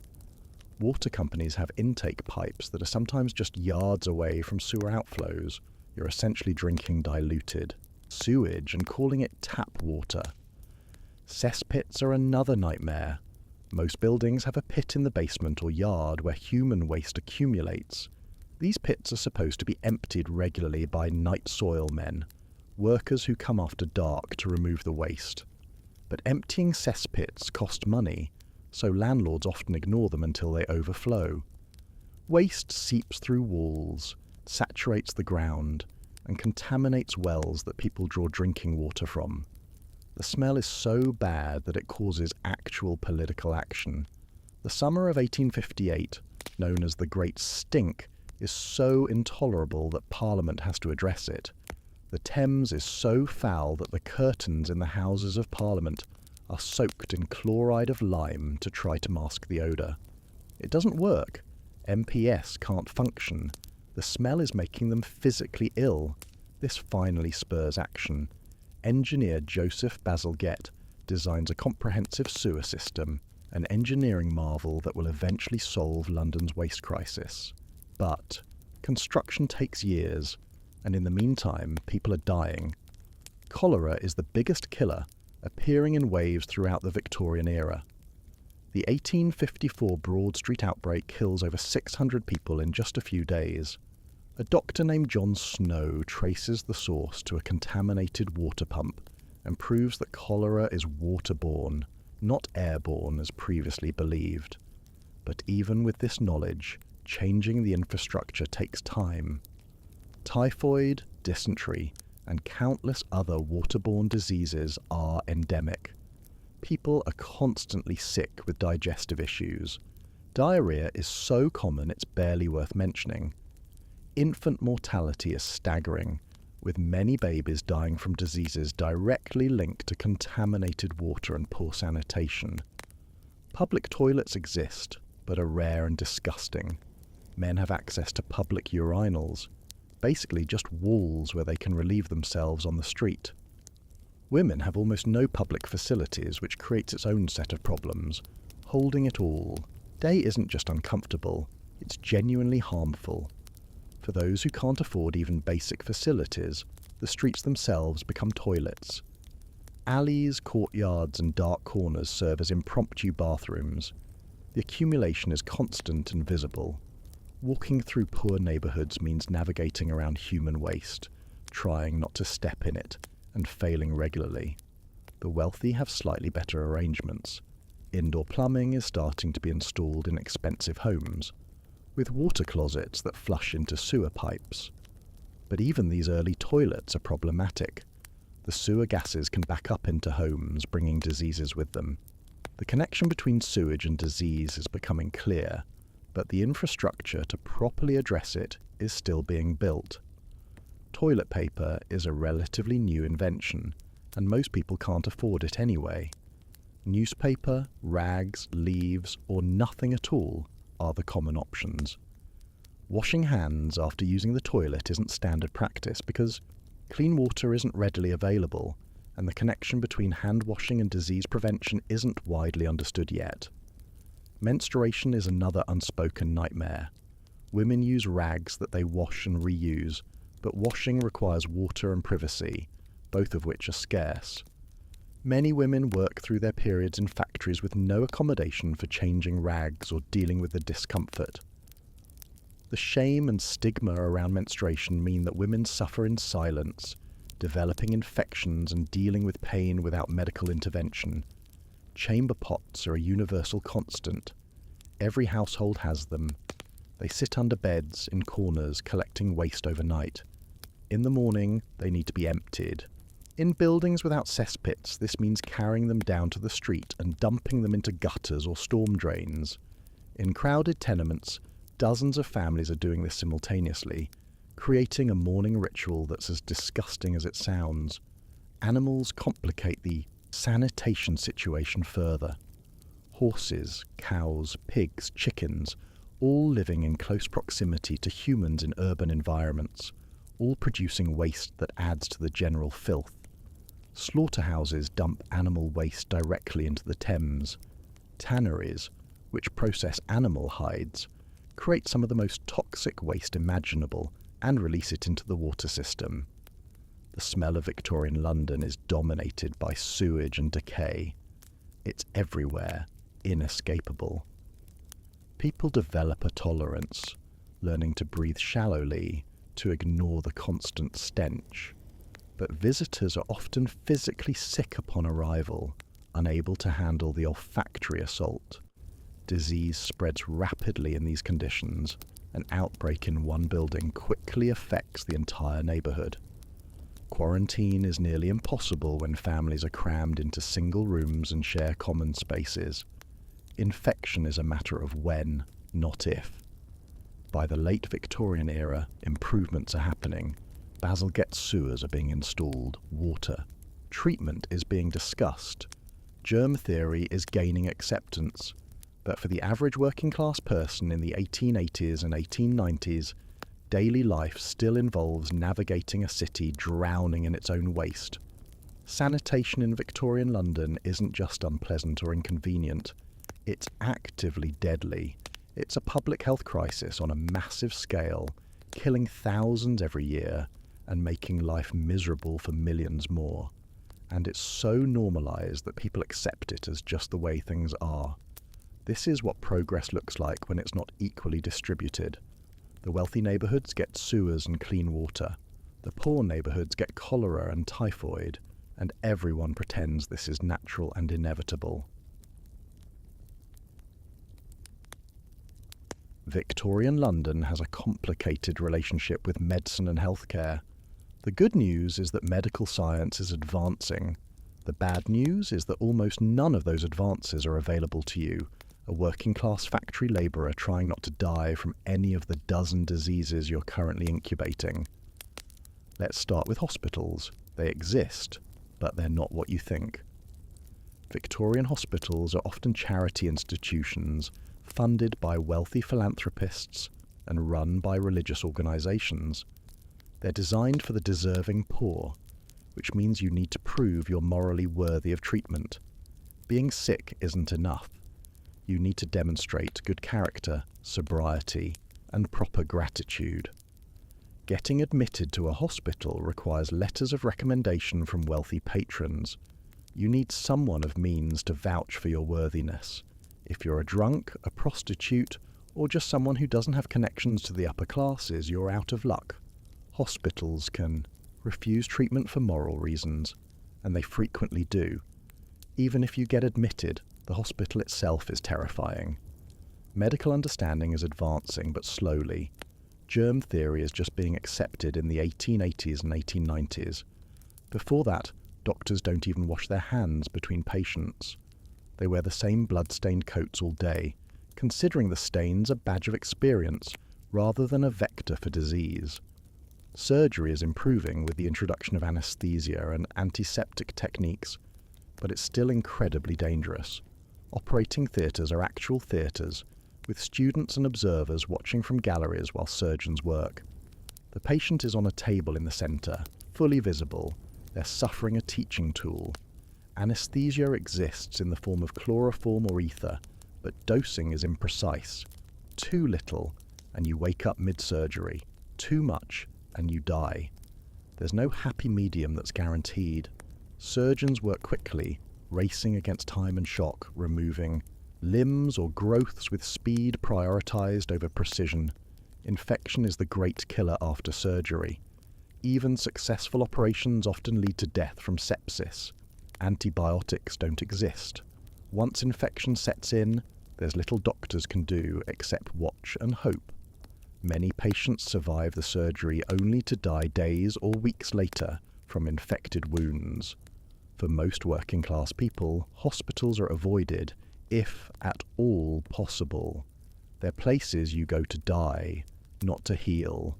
Water companies have intake pipes that are sometimes just yards away from sewer outflows. You're essentially drinking diluted sewage and calling it tap water. Cesspits are another nightmare. Most buildings have a pit in the basement or yard where human waste accumulates. These pits are supposed to be emptied regularly by night soil men, workers who come after dark to remove the waste. But emptying cesspits cost money, so landlords often ignore them until they overflow. Waste seeps through walls, saturates the ground, and contaminates wells that people draw drinking water from. The smell is so bad that it causes actual political action. The summer of 1858, known as the Great Stink, is so intolerable that Parliament has to address it. The Thames is so foul that the curtains in the Houses of Parliament are soaked in chloride of lime to try to mask the odour. It doesn't work. MPS can't function. The smell is making them physically ill. This finally spurs action. Engineer Joseph Bazalgette designs a comprehensive sewer system, an engineering marvel that will eventually solve London's waste crisis. But construction takes years, and in the meantime, people are dying. Cholera is the biggest killer, appearing in waves throughout the Victorian era. The 1854 Broad Street outbreak kills over 600 people in just a few days. A doctor named John Snow traces the source to a contaminated water pump and proves that cholera is waterborne, not airborne as previously believed. But even with this knowledge, changing the infrastructure takes time. Typhoid, dysentery, and countless other waterborne diseases are endemic. People are constantly sick with digestive issues. Diarrhea is so common it's barely worth mentioning. Infant mortality is staggering, with many babies dying from diseases directly linked to contaminated water and poor sanitation. Public toilets exist, but are rare and disgusting. Men have access to public urinals, basically just walls where they can relieve themselves on the street. Women have almost no public facilities, which creates its own set of problems. Holding it all. Day isn't just uncomfortable, it's genuinely harmful. For those who can't afford even basic facilities, the streets themselves become toilets. Alleys, courtyards and dark corners serve as impromptu bathrooms. The accumulation is constant and visible. Walking through poor neighbourhoods means navigating around human waste, trying not to step in it, and failing regularly. The wealthy have slightly better arrangements. Indoor plumbing is starting to be installed in expensive homes, with water closets that flush into sewer pipes. But even these early toilets are problematic. The sewer gases can back up into homes, bringing diseases with them. The connection between sewage and disease is becoming clear, but the infrastructure to properly address it is still being built. Toilet paper is a relatively new invention, and most people can't afford it anyway. Newspaper, rags, leaves, or nothing at all are the common options. Washing hands after using the toilet isn't standard practice because clean water isn't readily available, and the connection between hand washing and disease prevention isn't widely understood yet. Menstruation is another unspoken nightmare. Women use rags that they wash and reuse, but washing requires water and privacy, both of which are scarce. Many women work through their periods in factories with no accommodation for changing rags or dealing with the discomfort. The shame and stigma around menstruation mean that women suffer in silence, developing infections and dealing with pain without medical intervention. Chamber pots are a universal constant. Every household has them. They sit under beds, in corners, collecting waste overnight. In the morning, they need to be emptied. In buildings without cesspits, this means carrying them down to the street and dumping them into gutters or storm drains. In crowded tenements, dozens of families are doing this simultaneously, creating a morning ritual that's as disgusting as it sounds. Animals complicate the sanitation situation further. Horses, cows, pigs, chickens, all living in close proximity to humans in urban environments, all producing waste that adds to the general filth. Slaughterhouses dump animal waste directly into the Thames. Tanneries, which process animal hides, create some of the most toxic waste imaginable and release it into the water system. The smell of Victorian London is dominated by sewage and decay. It's everywhere, inescapable. People develop a tolerance, learning to breathe shallowly, to ignore the constant stench. But visitors are often physically sick upon arrival, unable to handle the olfactory assault. Disease spreads rapidly in these conditions. An outbreak in one building quickly affects the entire neighbourhood. Quarantine is nearly impossible when families are crammed into single rooms and share common spaces. Infection is a matter of when, not if. By the late Victorian era, improvements are happening. Bazalgette sewers are being installed, water. Treatment is being discussed. Germ theory is gaining acceptance. But for the average working class person in the 1880s and 1890s, daily life still involves navigating a city drowning in its own waste. Sanitation in Victorian London isn't just unpleasant or inconvenient, it's actively deadly. It's a public health crisis on a massive scale, killing thousands every year and making life miserable for millions more. And it's so normalised that people accept it as just the way things are. This is what progress looks like when it's not equally distributed. The wealthy neighbourhoods get sewers and clean water. The poor neighbourhoods get cholera and typhoid, and everyone pretends this is natural and inevitable. Victorian London has a complicated relationship with medicine and healthcare. The good news is that medical science is advancing. The bad news is that almost none of those advances are available to you, a working-class factory labourer trying not to die from any of the dozen diseases you're currently incubating. Let's start with hospitals. They exist, but they're not what you think. Victorian hospitals are often charity institutions funded by wealthy philanthropists and run by religious organisations. They're designed for the deserving poor, which means you need to prove you're morally worthy of treatment. Being sick isn't enough. You need to demonstrate good character, sobriety, and proper gratitude. Getting admitted to a hospital requires letters of recommendation from wealthy patrons. You need someone of means to vouch for your worthiness. If you're a drunk, a prostitute, or just someone who doesn't have connections to the upper classes, you're out of luck. Hospitals can refuse treatment for moral reasons, and they frequently do. Even if you get admitted, the hospital itself is terrifying. Medical understanding is advancing, but slowly. Germ theory is just being accepted in the 1880s and 1890s. Before that, doctors don't even wash their hands between patients. They wear the same blood-stained coats all day, considering the stains a badge of experience rather than a vector for disease. Surgery is improving with the introduction of anesthesia and antiseptic techniques, but it's still incredibly dangerous. Operating theatres are actual theatres, with students and observers watching from galleries while surgeons work. The patient is on a table in the centre, fully visible. They're suffering a teaching tool. Anesthesia exists in the form of chloroform or ether, but dosing is imprecise. Too little, and you wake up mid-surgery. Too much, and you die. There's no happy medium that's guaranteed. Surgeons work quickly, racing against time and shock, removing limbs or growths with speed prioritized over precision. Infection is the great killer after surgery. Even successful operations often lead to death from sepsis. Antibiotics don't exist. Once infection sets in, there's little doctors can do except watch and hope. Many patients survive the surgery only to die days or weeks later from infected wounds. For most working-class people, hospitals are avoided, if at all possible. They're places you go to die, not to heal.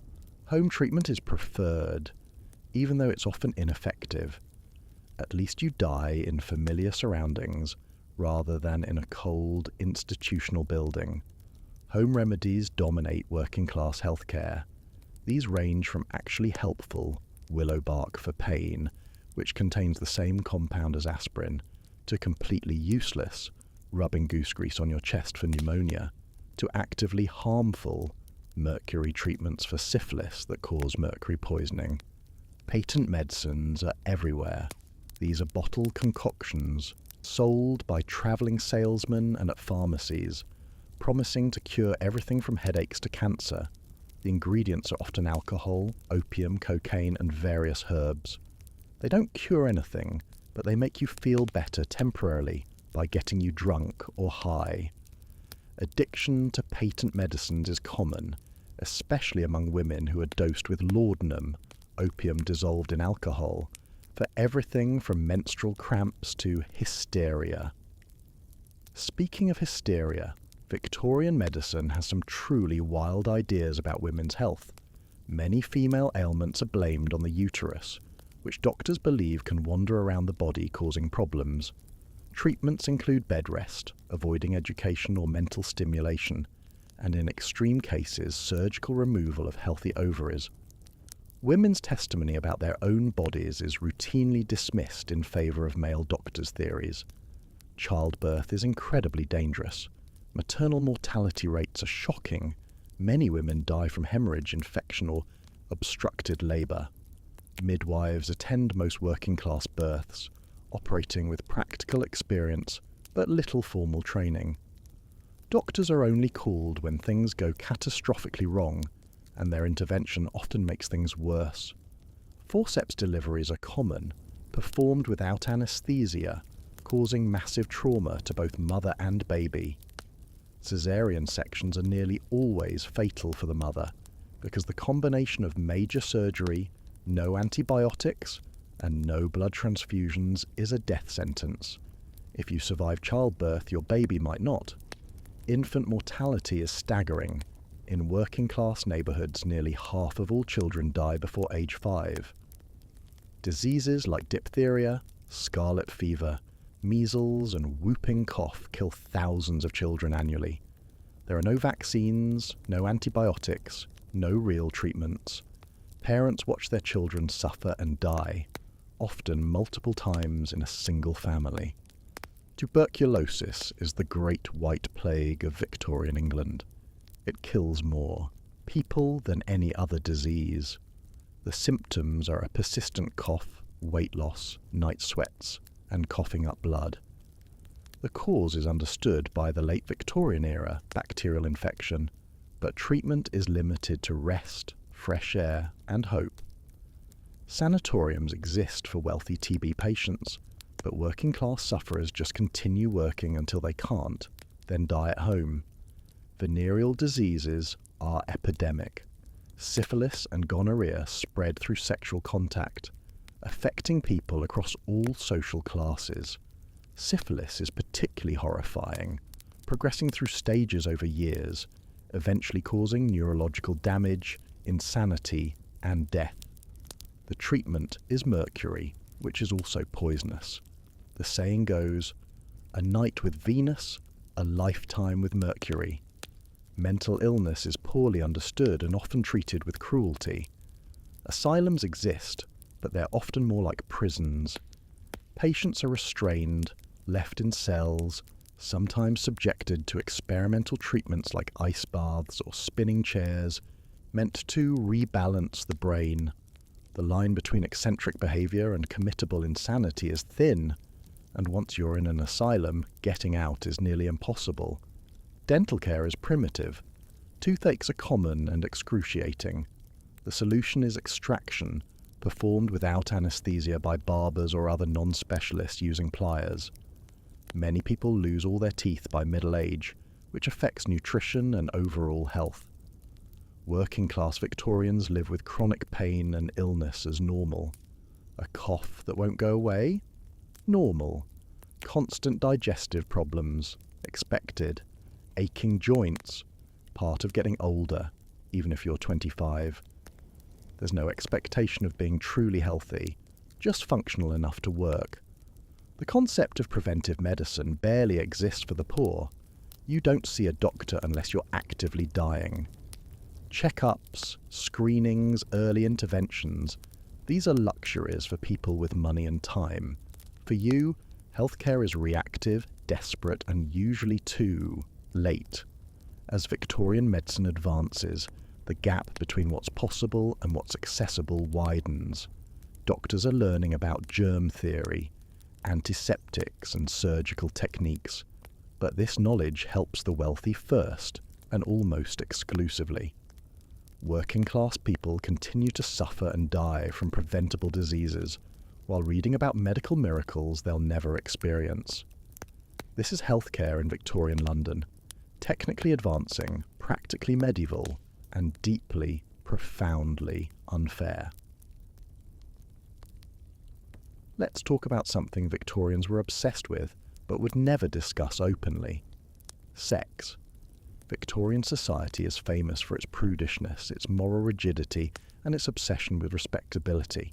Home treatment is preferred, even though it's often ineffective. At least you die in familiar surroundings, rather than in a cold, institutional building. Home remedies dominate working-class healthcare. These range from actually helpful, willow bark for pain, which contains the same compound as aspirin, to completely useless, rubbing goose grease on your chest for pneumonia, to actively harmful, mercury treatments for syphilis that cause mercury poisoning. Patent medicines are everywhere. These are bottled concoctions, sold by travelling salesmen and at pharmacies, promising to cure everything from headaches to cancer. The ingredients are often alcohol, opium, cocaine, and various herbs. They don't cure anything, but they make you feel better temporarily by getting you drunk or high. Addiction to patent medicines is common, especially among women who are dosed with laudanum, opium dissolved in alcohol, for everything from menstrual cramps to hysteria. Speaking of hysteria, Victorian medicine has some truly wild ideas about women's health. Many female ailments are blamed on the uterus, which doctors believe can wander around the body causing problems. Treatments include bed rest, avoiding education or mental stimulation, and in extreme cases, surgical removal of healthy ovaries. Women's testimony about their own bodies is routinely dismissed in favour of male doctors' theories. Childbirth is incredibly dangerous. Maternal mortality rates are shocking. Many women die from hemorrhage, infection, or obstructed labour. Midwives attend most working-class births, operating with practical experience but little formal training. Doctors are only called when things go catastrophically wrong, and their intervention often makes things worse. Forceps deliveries are common, performed without anaesthesia, causing massive trauma to both mother and baby. Caesarean sections are nearly always fatal for the mother, because the combination of major surgery, No antibiotics and no blood transfusions is a death sentence. If you survive childbirth, your baby might not. Infant mortality is staggering. In working-class neighbourhoods, nearly half of all children die before age 5. Diseases like diphtheria, scarlet fever, measles and whooping cough kill thousands of children annually. There are no vaccines, no antibiotics, no real treatments. Parents watch their children suffer and die, often multiple times in a single family. Tuberculosis is the great white plague of Victorian England. It kills more people than any other disease. The symptoms are a persistent cough, weight loss, night sweats, and coughing up blood. The cause is understood by the late Victorian era bacterial infection, but treatment is limited to rest, fresh air, and hope. Sanatoriums exist for wealthy TB patients, but working-class sufferers just continue working until they can't, then die at home. Venereal diseases are epidemic. Syphilis and gonorrhea spread through sexual contact, affecting people across all social classes. Syphilis is particularly horrifying, progressing through stages over years, eventually causing neurological damage, insanity, and death. The treatment is mercury, which is also poisonous. The saying goes, "A night with Venus, a lifetime with Mercury." Mental illness is poorly understood and often treated with cruelty. Asylums exist, but they're often more like prisons. Patients are restrained, left in cells, sometimes subjected to experimental treatments like ice baths or spinning chairs, meant to rebalance the brain. The line between eccentric behaviour and committable insanity is thin, and once you're in an asylum, getting out is nearly impossible. Dental care is primitive. Toothaches are common and excruciating. The solution is extraction, performed without anaesthesia by barbers or other non-specialists using pliers. Many people lose all their teeth by middle age, which affects nutrition and overall health. Working-class Victorians live with chronic pain and illness as normal. A cough that won't go away? Normal. Constant digestive problems? Expected. Aching joints? Part of getting older, even if you're 25. There's no expectation of being truly healthy, just functional enough to work. The concept of preventive medicine barely exists for the poor. You don't see a doctor unless you're actively dying. Checkups, screenings, early interventions, these are luxuries for people with money and time. For you, healthcare is reactive, desperate, and usually too late. As Victorian medicine advances, the gap between what's possible and what's accessible widens. Doctors are learning about germ theory, antiseptics, and surgical techniques. But this knowledge helps the wealthy first, and almost exclusively. Working-class people continue to suffer and die from preventable diseases, while reading about medical miracles they'll never experience. This is healthcare in Victorian London, technically advancing, practically medieval, and deeply, profoundly unfair. Let's talk about something Victorians were obsessed with, but would never discuss openly. Sex. Victorian society is famous for its prudishness, its moral rigidity, and its obsession with respectability.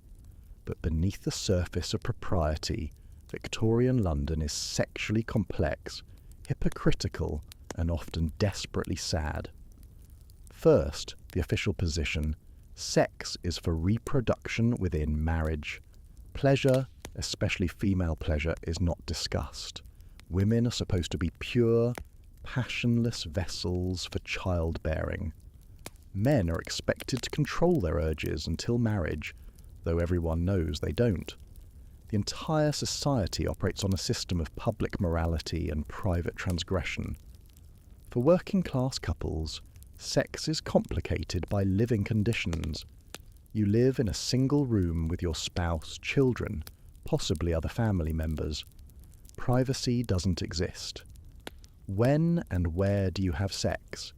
But beneath the surface of propriety, Victorian London is sexually complex, hypocritical, and often desperately sad. First, the official position: sex is for reproduction within marriage. Pleasure, especially female pleasure, is not discussed. Women are supposed to be pure, passionless vessels for childbearing. Men are expected to control their urges until marriage, though everyone knows they don't. The entire society operates on a system of public morality and private transgression. For working-class couples, sex is complicated by living conditions. You live in a single room with your spouse, children, possibly other family members. Privacy doesn't exist. When and where do you have sex?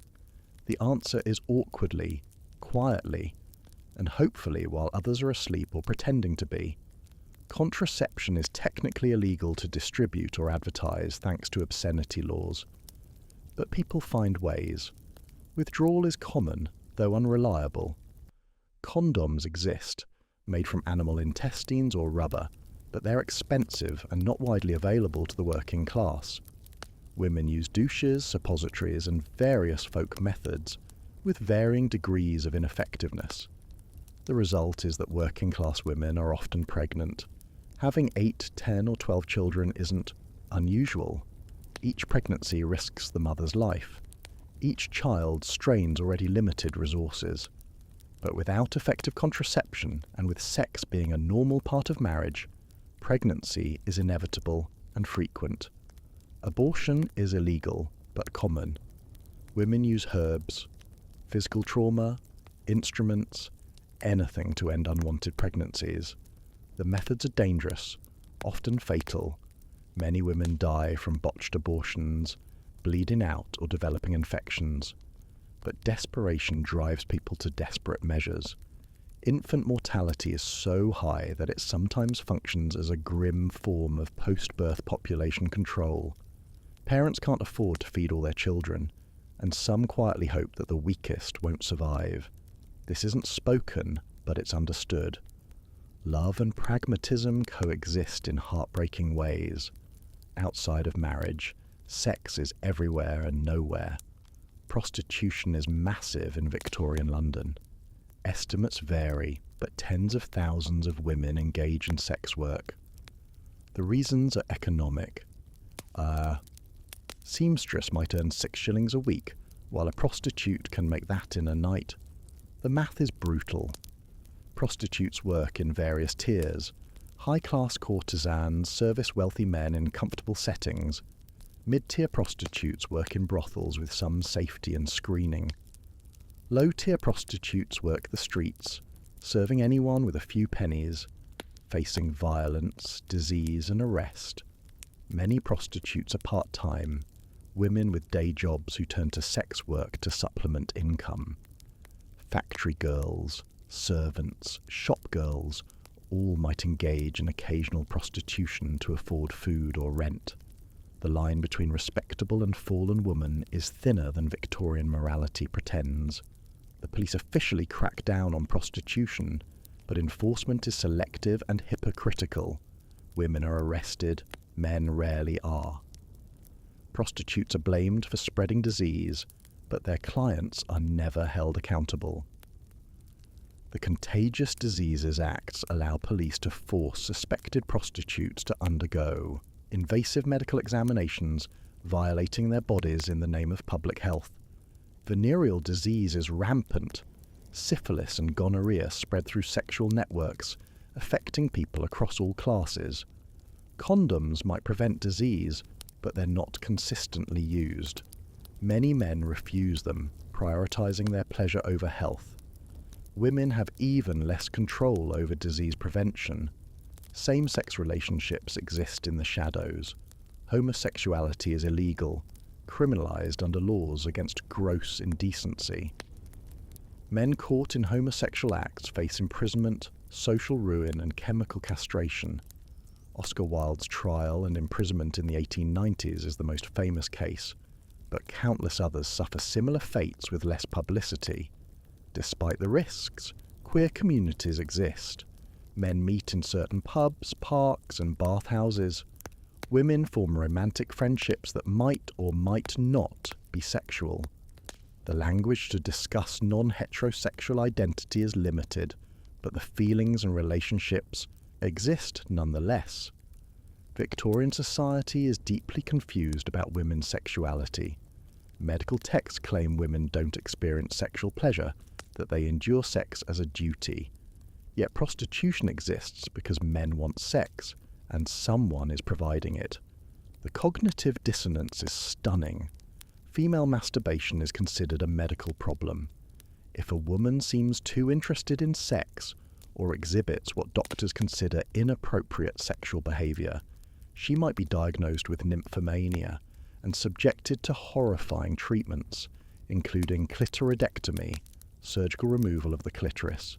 The answer is awkwardly, quietly. and hopefully while others are asleep or pretending to be. Contraception is technically illegal to distribute or advertise thanks to obscenity laws. But people find ways. Withdrawal is common, though unreliable. Condoms exist, made from animal intestines or rubber, but they're expensive and not widely available to the working class. Women use douches, suppositories, and various folk methods, with varying degrees of ineffectiveness. The result is that working class women are often pregnant. Having 8, 10, or 12 children isn't unusual. Each pregnancy risks the mother's life. Each child strains already limited resources. But without effective contraception, and with sex being a normal part of marriage, pregnancy is inevitable and frequent. Abortion is illegal, but common. Women use herbs, physical trauma, instruments, anything to end unwanted pregnancies. The methods are dangerous, often fatal. Many women die from botched abortions, bleeding out or developing infections. But desperation drives people to desperate measures. Infant mortality is so high that it sometimes functions as a grim form of post-birth population control. Parents can't afford to feed all their children, and some quietly hope that the weakest won't survive. This isn't spoken, but it's understood. Love and pragmatism coexist in heartbreaking ways. Outside of marriage, sex is everywhere and nowhere. Prostitution is massive in Victorian London. Estimates vary, but tens of thousands of women engage in sex work. The reasons are economic. Seamstress might earn 6 shillings a week, while a prostitute can make that in a night. The math is brutal. Prostitutes work in various tiers. High-class courtesans service wealthy men in comfortable settings. Mid-tier prostitutes work in brothels with some safety and screening. Low-tier prostitutes work the streets, serving anyone with a few pennies, facing violence, disease and arrest. Many prostitutes are part-time, women with day jobs who turn to sex work to supplement income. Factory girls, servants, shop girls, all might engage in occasional prostitution to afford food or rent. The line between respectable and fallen woman is thinner than Victorian morality pretends. The police officially crack down on prostitution, but enforcement is selective and hypocritical. Women are arrested, men rarely are. Prostitutes are blamed for spreading disease, but their clients are never held accountable. The Contagious Diseases Acts allow police to force suspected prostitutes to undergo invasive medical examinations, violating their bodies in the name of public health. Venereal disease is rampant. Syphilis and gonorrhea spread through sexual networks, affecting people across all classes. Condoms might prevent disease, but they're not consistently used. Many men refuse them, prioritizing their pleasure over health. Women have even less control over disease prevention. Same-sex relationships exist in the shadows. Homosexuality is illegal, criminalized under laws against gross indecency. Men caught in homosexual acts face imprisonment, social ruin, and chemical castration. Oscar Wilde's trial and imprisonment in the 1890s is the most famous case, but countless others suffer similar fates with less publicity. Despite the risks, queer communities exist. Men meet in certain pubs, parks, and bathhouses. Women form romantic friendships that might or might not be sexual. The language to discuss non-heterosexual identity is limited, but the feelings and relationships exist nonetheless. Victorian society is deeply confused about women's sexuality. Medical texts claim women don't experience sexual pleasure, that they endure sex as a duty. Yet prostitution exists because men want sex, and someone is providing it. The cognitive dissonance is stunning. Female masturbation is considered a medical problem. If a woman seems too interested in sex, or exhibits what doctors consider inappropriate sexual behavior, she might be diagnosed with nymphomania and subjected to horrifying treatments, including clitoridectomy, surgical removal of the clitoris.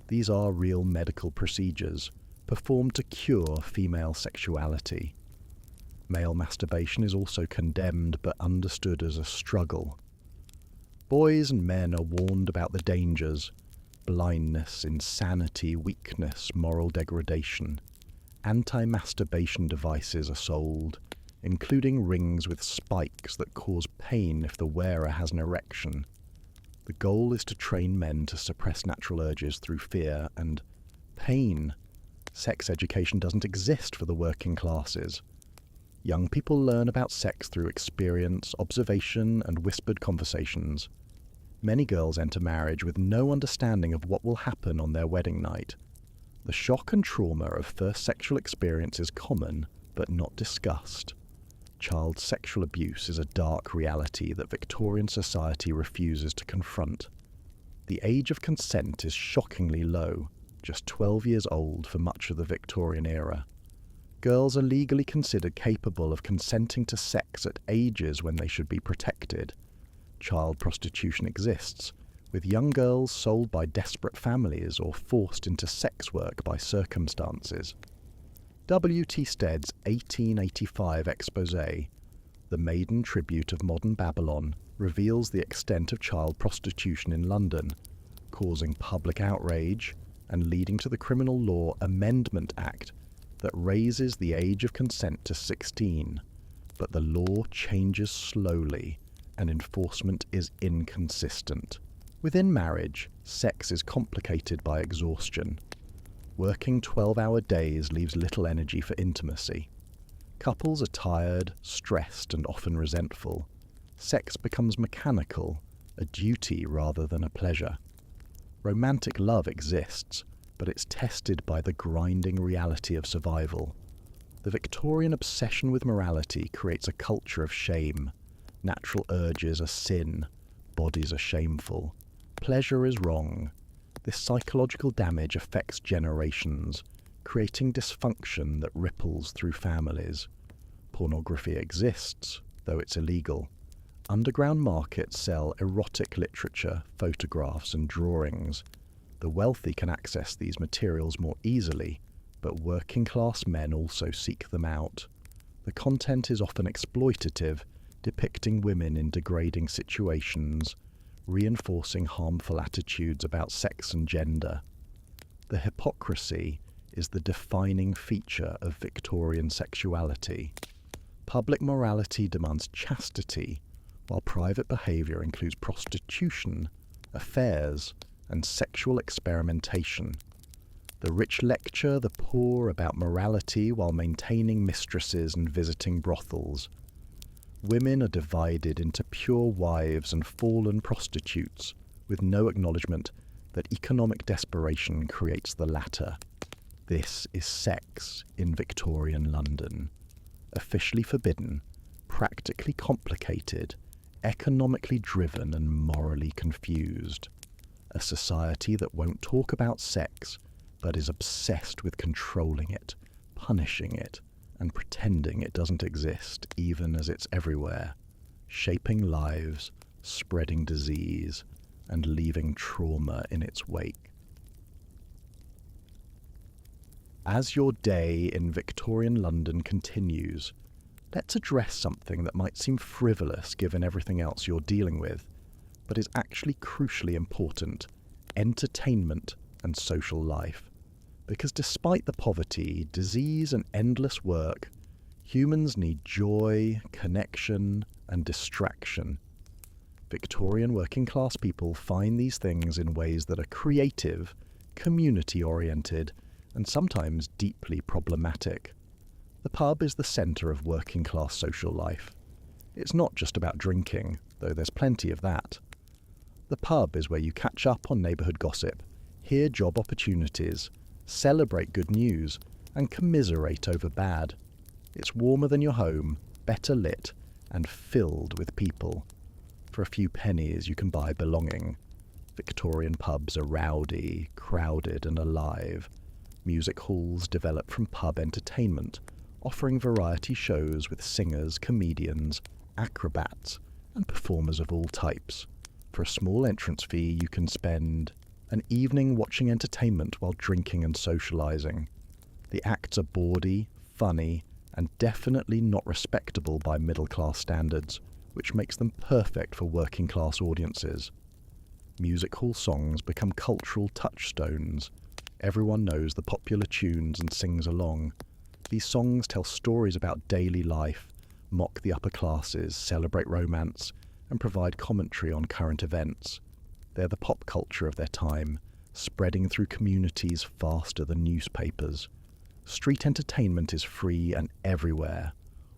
These are real medical procedures, performed to cure female sexuality. Male masturbation is also condemned but understood as a struggle. Boys and men are warned about the dangers: blindness, insanity, weakness, moral degradation. Anti-masturbation devices are sold, including rings with spikes that cause pain if the wearer has an erection. The goal is to train men to suppress natural urges through fear and pain. Sex education doesn't exist for the working classes. Young people learn about sex through experience, observation, and whispered conversations. Many girls enter marriage with no understanding of what will happen on their wedding night. The shock and trauma of first sexual experience is common, but not discussed. Child sexual abuse is a dark reality that Victorian society refuses to confront. The age of consent is shockingly low, just 12 years old for much of the Victorian era. Girls are legally considered capable of consenting to sex at ages when they should be protected. Child prostitution exists, with young girls sold by desperate families or forced into sex work by circumstances. W.T. Stead's 1885 exposé, The Maiden Tribute of Modern Babylon, reveals the extent of child prostitution in London, causing public outrage and leading to the Criminal Law Amendment Act that raises the age of consent to 16, but the law changes slowly and enforcement is inconsistent. Within marriage, sex is complicated by exhaustion. Working 12-hour days leaves little energy for intimacy. Couples are tired, stressed, and often resentful. Sex becomes mechanical, a duty rather than a pleasure. Romantic love exists, but it's tested by the grinding reality of survival. The Victorian obsession with morality creates a culture of shame. Natural urges are sin, bodies are shameful, pleasure is wrong. This psychological damage affects generations, creating dysfunction that ripples through families. Pornography exists, though it's illegal. Underground markets sell erotic literature, photographs, and drawings. The wealthy can access these materials more easily, but working-class men also seek them out. The content is often exploitative, depicting women in degrading situations, reinforcing harmful attitudes about sex and gender. The hypocrisy is the defining feature of Victorian sexuality. Public morality demands chastity, while private behaviour includes prostitution, affairs, and sexual experimentation. The rich lecture the poor about morality while maintaining mistresses and visiting brothels. Women are divided into pure wives and fallen prostitutes, with no acknowledgement that economic desperation creates the latter. This is sex in Victorian London. Officially forbidden, practically complicated, economically driven and morally confused. A society that won't talk about sex, but is obsessed with controlling it, punishing it, and pretending it doesn't exist even as it's everywhere, shaping lives, spreading disease, and leaving trauma in its wake. As your day in Victorian London continues, let's address something that might seem frivolous given everything else you're dealing with, but is actually crucially important: entertainment and social life. Because despite the poverty, disease, and endless work, humans need joy, connection, and distraction. Victorian working-class people find these things in ways that are creative, community-oriented, and sometimes deeply problematic. The pub is the centre of working-class social life. It's not just about drinking, though there's plenty of that. The pub is where you catch up on neighbourhood gossip, hear job opportunities, celebrate good news, and commiserate over bad. It's warmer than your home, better lit, and filled with people. For a few pennies you can buy belonging. Victorian pubs are rowdy, crowded, and alive. Music halls develop from pub entertainment, offering variety shows with singers, comedians, acrobats, and performers of all types. For a small entrance fee you can spend An evening watching entertainment while drinking and socialising. The acts are bawdy, funny, and definitely not respectable by middle-class standards, which makes them perfect for working-class audiences. Music hall songs become cultural touchstones. Everyone knows the popular tunes and sings along. These songs tell stories about daily life, mock the upper classes, celebrate romance, and provide commentary on current events. They're the pop culture of their time, spreading through communities faster than newspapers. Street entertainment is free and everywhere.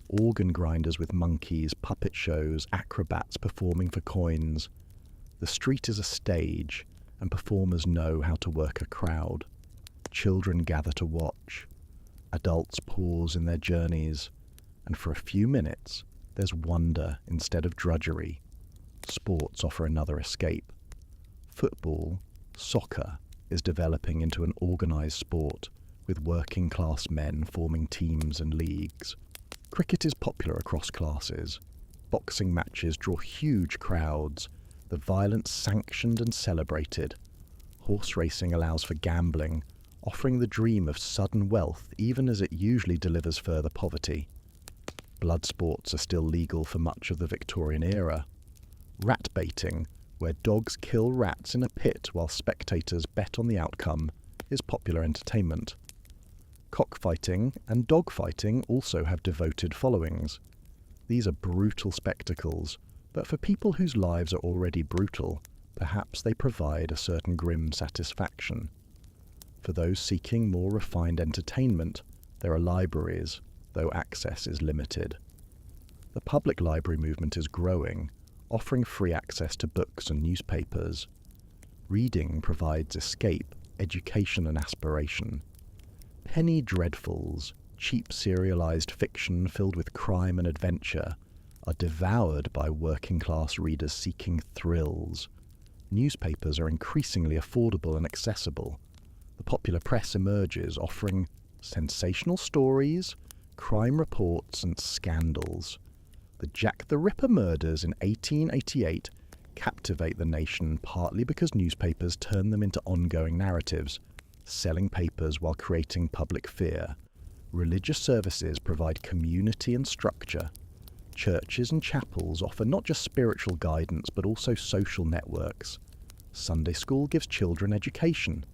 Organ grinders with monkeys, puppet shows, acrobats performing for coins. The street is a stage, and performers know how to work a crowd. Children gather to watch. Adults pause in their journeys, and for a few minutes, there's wonder instead of drudgery. Sports offer another escape. Football, soccer, is developing into an organised sport, with working-class men forming teams and leagues. Cricket is popular across classes. Boxing matches draw huge crowds, the violence sanctioned and celebrated. Horse racing allows for gambling, offering the dream of sudden wealth even as it usually delivers further poverty. Blood sports are still legal for much of the Victorian era. Rat baiting, where dogs kill rats in a pit while spectators bet on the outcome, is popular entertainment. Cockfighting and dogfighting also have devoted followings. These are brutal spectacles, but for people whose lives are already brutal, perhaps they provide a certain grim satisfaction. For those seeking more refined entertainment, there are libraries, though access is limited. The public library movement is growing, offering free access to books and newspapers. Reading provides escape, education and aspiration. Penny dreadfuls, cheap serialized fiction filled with crime and adventure, are devoured by working-class readers seeking thrills. Newspapers are increasingly affordable and accessible. The popular press emerges, offering sensational stories, crime reports and scandals. The Jack the Ripper murders in 1888 captivate the nation partly because newspapers turn them into ongoing narratives, selling papers while creating public fear. Religious services provide community and structure. Churches and chapels offer not just spiritual guidance but also social networks. Sunday school gives children education.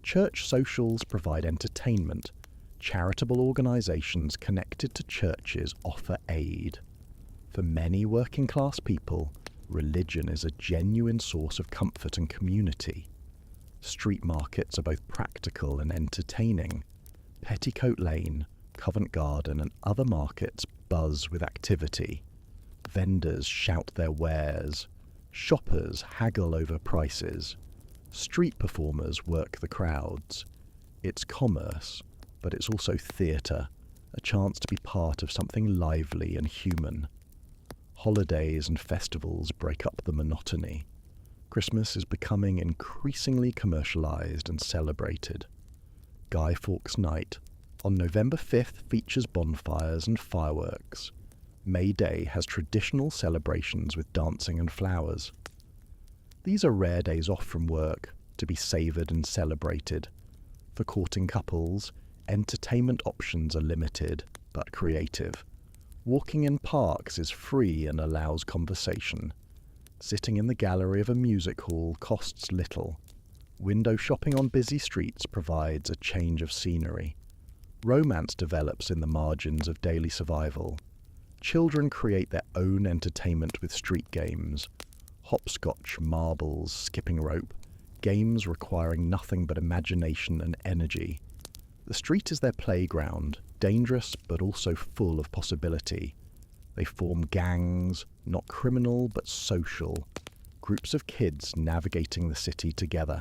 Church socials provide entertainment. Charitable organisations connected to churches offer aid. For many working-class people, religion is a genuine source of comfort and community. Street markets are both practical and entertaining. Petticoat Lane, Covent Garden and other markets buzz with activity. Vendors shout their wares. Shoppers haggle over prices. Street performers work the crowds. It's commerce, but it's also theatre, a chance to be part of something lively and human. Holidays and festivals break up the monotony. Christmas is becoming increasingly commercialised and celebrated. Guy Fawkes Night on November 5th features bonfires and fireworks. May Day has traditional celebrations with dancing and flowers. These are rare days off from work, to be savoured and celebrated. For courting couples, entertainment options are limited, but creative. Walking in parks is free and allows conversation. Sitting in the gallery of a music hall costs little. Window shopping on busy streets provides a change of scenery. Romance develops in the margins of daily survival. Children create their own entertainment with street games. Hopscotch, marbles, skipping rope, games requiring nothing but imagination and energy. The street is their playground, dangerous but also full of possibility. They form gangs, not criminal but social. Groups of kids navigating the city together.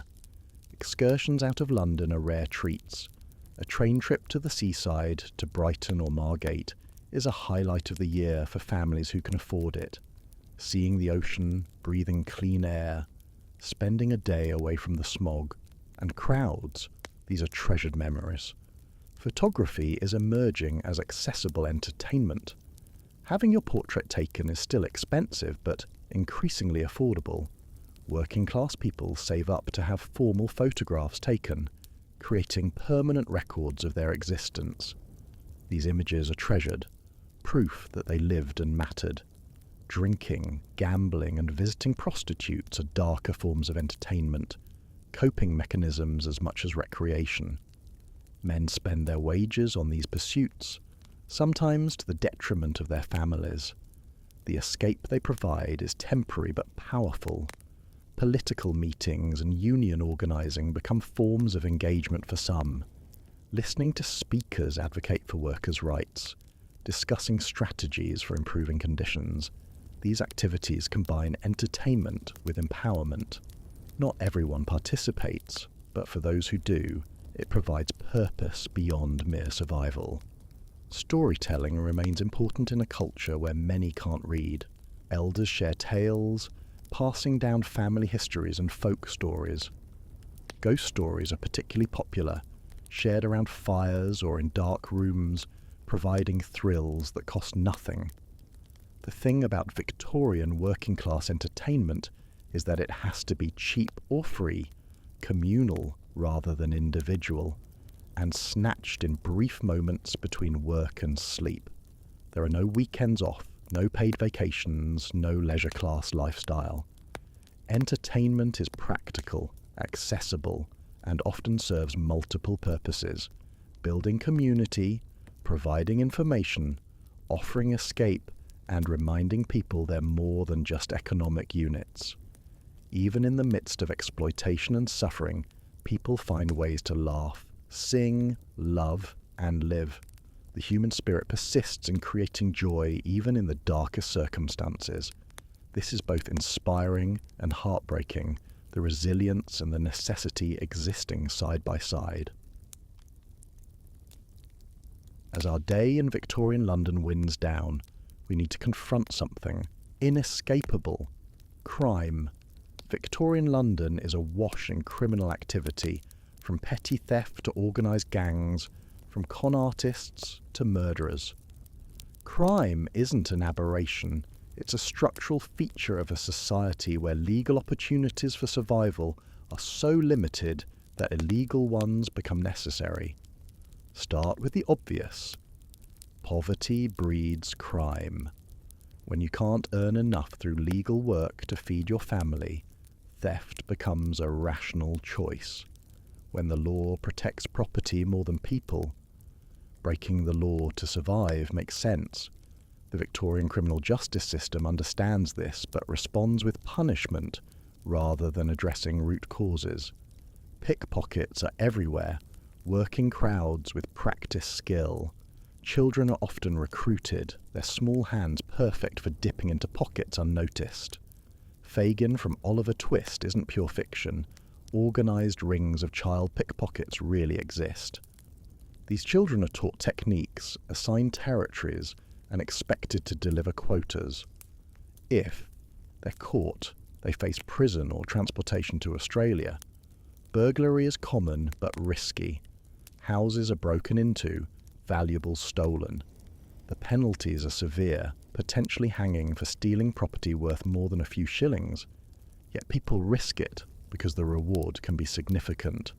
Excursions out of London are rare treats. A train trip to the seaside, to Brighton or Margate, is a highlight of the year for families who can afford it. Seeing the ocean, breathing clean air, spending a day away from the smog, and crowds, these are treasured memories. Photography is emerging as accessible entertainment. Having your portrait taken is still expensive, but increasingly affordable. Working class people save up to have formal photographs taken, creating permanent records of their existence. These images are treasured, proof that they lived and mattered. Drinking, gambling, and visiting prostitutes are darker forms of entertainment, coping mechanisms as much as recreation. Men spend their wages on these pursuits, sometimes to the detriment of their families. The escape they provide is temporary but powerful. Political meetings and union organising become forms of engagement for some. Listening to speakers advocate for workers' rights, discussing strategies for improving conditions. These activities combine entertainment with empowerment. Not everyone participates, but for those who do, it provides purpose beyond mere survival. Storytelling remains important in a culture where many can't read. Elders share tales, passing down family histories and folk stories. Ghost stories are particularly popular, shared around fires or in dark rooms, providing thrills that cost nothing. The thing about Victorian working-class entertainment is that it has to be cheap or free, communal rather than individual, and snatched in brief moments between work and sleep. There are no weekends off, no paid vacations, no leisure class lifestyle. Entertainment is practical, accessible, and often serves multiple purposes: building community, providing information, offering escape, and reminding people they're more than just economic units. Even in the midst of exploitation and suffering, people find ways to laugh, sing, love, and live. The human spirit persists in creating joy even in the darkest circumstances. This is both inspiring and heartbreaking, the resilience and the necessity existing side by side. As our day in Victorian London winds down, we need to confront something inescapable: crime. Victorian London is awash in criminal activity, from petty theft to organised gangs, from con artists to murderers. Crime isn't an aberration, it's a structural feature of a society where legal opportunities for survival are so limited that illegal ones become necessary. Start with the obvious. Poverty breeds crime. When you can't earn enough through legal work to feed your family, theft becomes a rational choice. When the law protects property more than people, breaking the law to survive makes sense. The Victorian criminal justice system understands this but responds with punishment rather than addressing root causes. Pickpockets are everywhere, working crowds with practiced skill. Children are often recruited, their small hands perfect for dipping into pockets unnoticed. Fagin from Oliver Twist isn't pure fiction. Organised rings of child pickpockets really exist. These children are taught techniques, assigned territories, and expected to deliver quotas. If they're caught, they face prison or transportation to Australia. Burglary is common but risky. Houses are broken into, valuables stolen. The penalties are severe, potentially hanging for stealing property worth more than a few shillings. Yet people risk it because the reward can be significant.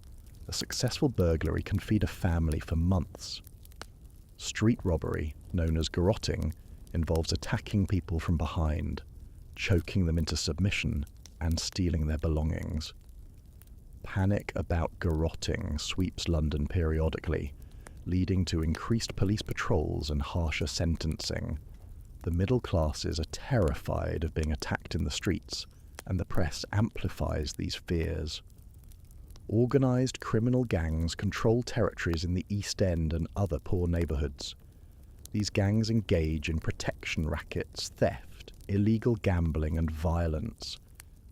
A successful burglary can feed a family for months. Street robbery, known as garrotting, involves attacking people from behind, choking them into submission, and stealing their belongings. Panic about garrotting sweeps London periodically, leading to increased police patrols and harsher sentencing. The middle classes are terrified of being attacked in the streets, and the press amplifies these fears. Organised criminal gangs control territories in the East End and other poor neighbourhoods. These gangs engage in protection rackets, theft, illegal gambling and violence.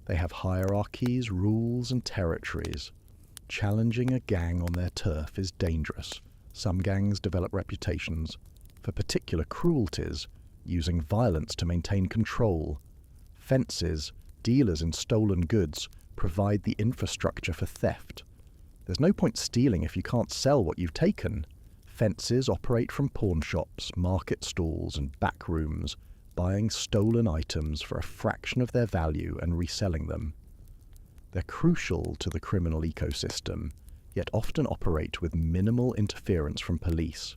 They have hierarchies, rules and territories. Challenging a gang on their turf is dangerous. Some gangs develop reputations for particular cruelties, using violence to maintain control. Fences, dealers in stolen goods, provide the infrastructure for theft. There's no point stealing if you can't sell what you've taken. Fences operate from pawn shops, market stalls and back rooms, buying stolen items for a fraction of their value and reselling them. They're crucial to the criminal ecosystem, yet often operate with minimal interference from police.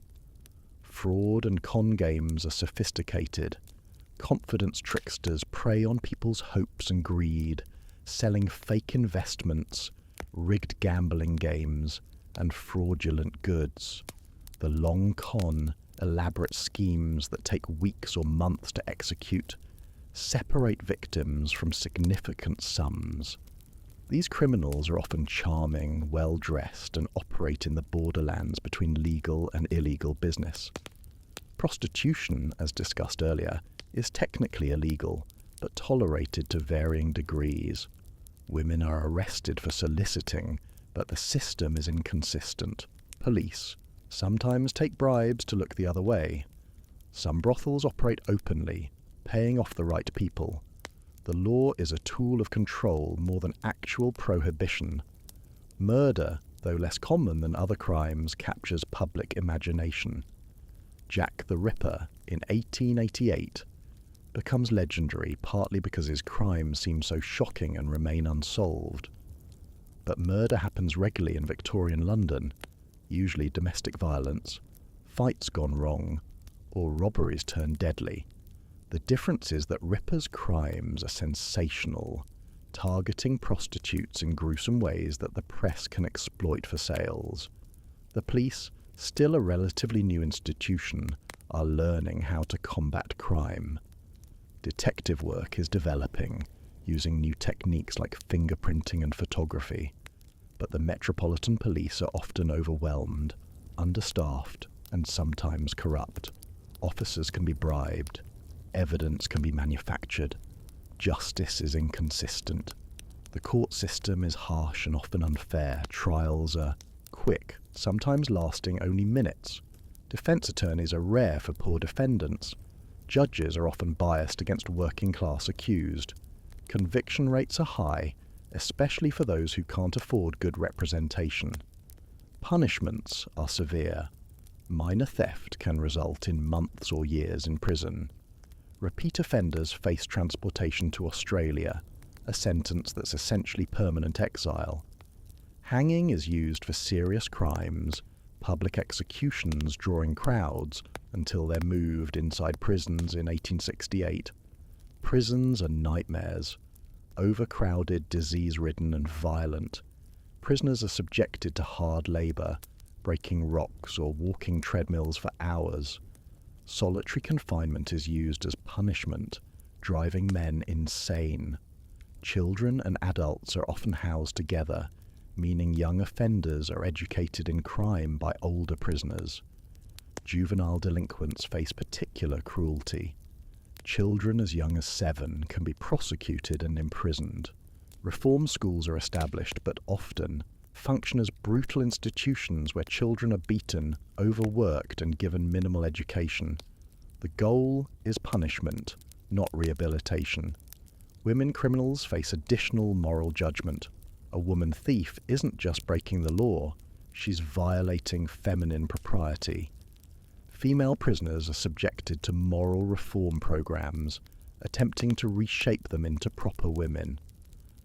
Fraud and con games are sophisticated. Confidence tricksters prey on people's hopes and greed, selling fake investments, rigged gambling games, and fraudulent goods. The long con, elaborate schemes that take weeks or months to execute separate victims from significant sums. These criminals are often charming, well-dressed, and operate in the borderlands between legal and illegal business. Prostitution, as discussed earlier, is technically illegal, but tolerated to varying degrees. Women are arrested for soliciting, but the system is inconsistent. Police sometimes take bribes to look the other way. Some brothels operate openly, paying off the right people. The law is a tool of control more than actual prohibition. Murder, though less common than other crimes, captures public imagination. Jack the Ripper, in 1888, becomes legendary partly because his crimes seem so shocking and remain unsolved. But murder happens regularly in Victorian London, usually domestic violence, fights gone wrong, or robberies turn deadly. The difference is that Ripper's crimes are sensational, targeting prostitutes in gruesome ways that the press can exploit for sales. The police, still a relatively new institution, are learning how to combat crime. Detective work is developing, using new techniques like fingerprinting and photography. But the Metropolitan Police are often overwhelmed, understaffed, and sometimes corrupt. Officers can be bribed. Evidence can be manufactured. Justice is inconsistent. The court system is harsh and often unfair. Trials are quick, sometimes lasting only minutes. Defense attorneys are rare for poor defendants. Judges are often biased against working-class accused. Conviction rates are high, especially for those who can't afford good representation. Punishments are severe. Minor theft can result in months or years in prison. Repeat offenders face transportation to Australia, a sentence that's essentially permanent exile. Hanging is used for serious crimes, public executions drawing crowds until they're moved inside prisons in 1868. Prisons are nightmares. Overcrowded, disease-ridden and violent. Prisoners are subjected to hard labour, breaking rocks or walking treadmills for hours. Solitary confinement is used as punishment, driving men insane. Children and adults are often housed together, meaning young offenders are educated in crime by older prisoners. Juvenile delinquents face particular cruelty. Children as young as 7 can be prosecuted and imprisoned. Reform schools are established, but often function as brutal institutions where children are beaten, overworked, and given minimal education. The goal is punishment, not rehabilitation. Women criminals face additional moral judgment. A woman thief isn't just breaking the law, she's violating feminine propriety. Female prisoners are subjected to moral reform programs, attempting to reshape them into proper women.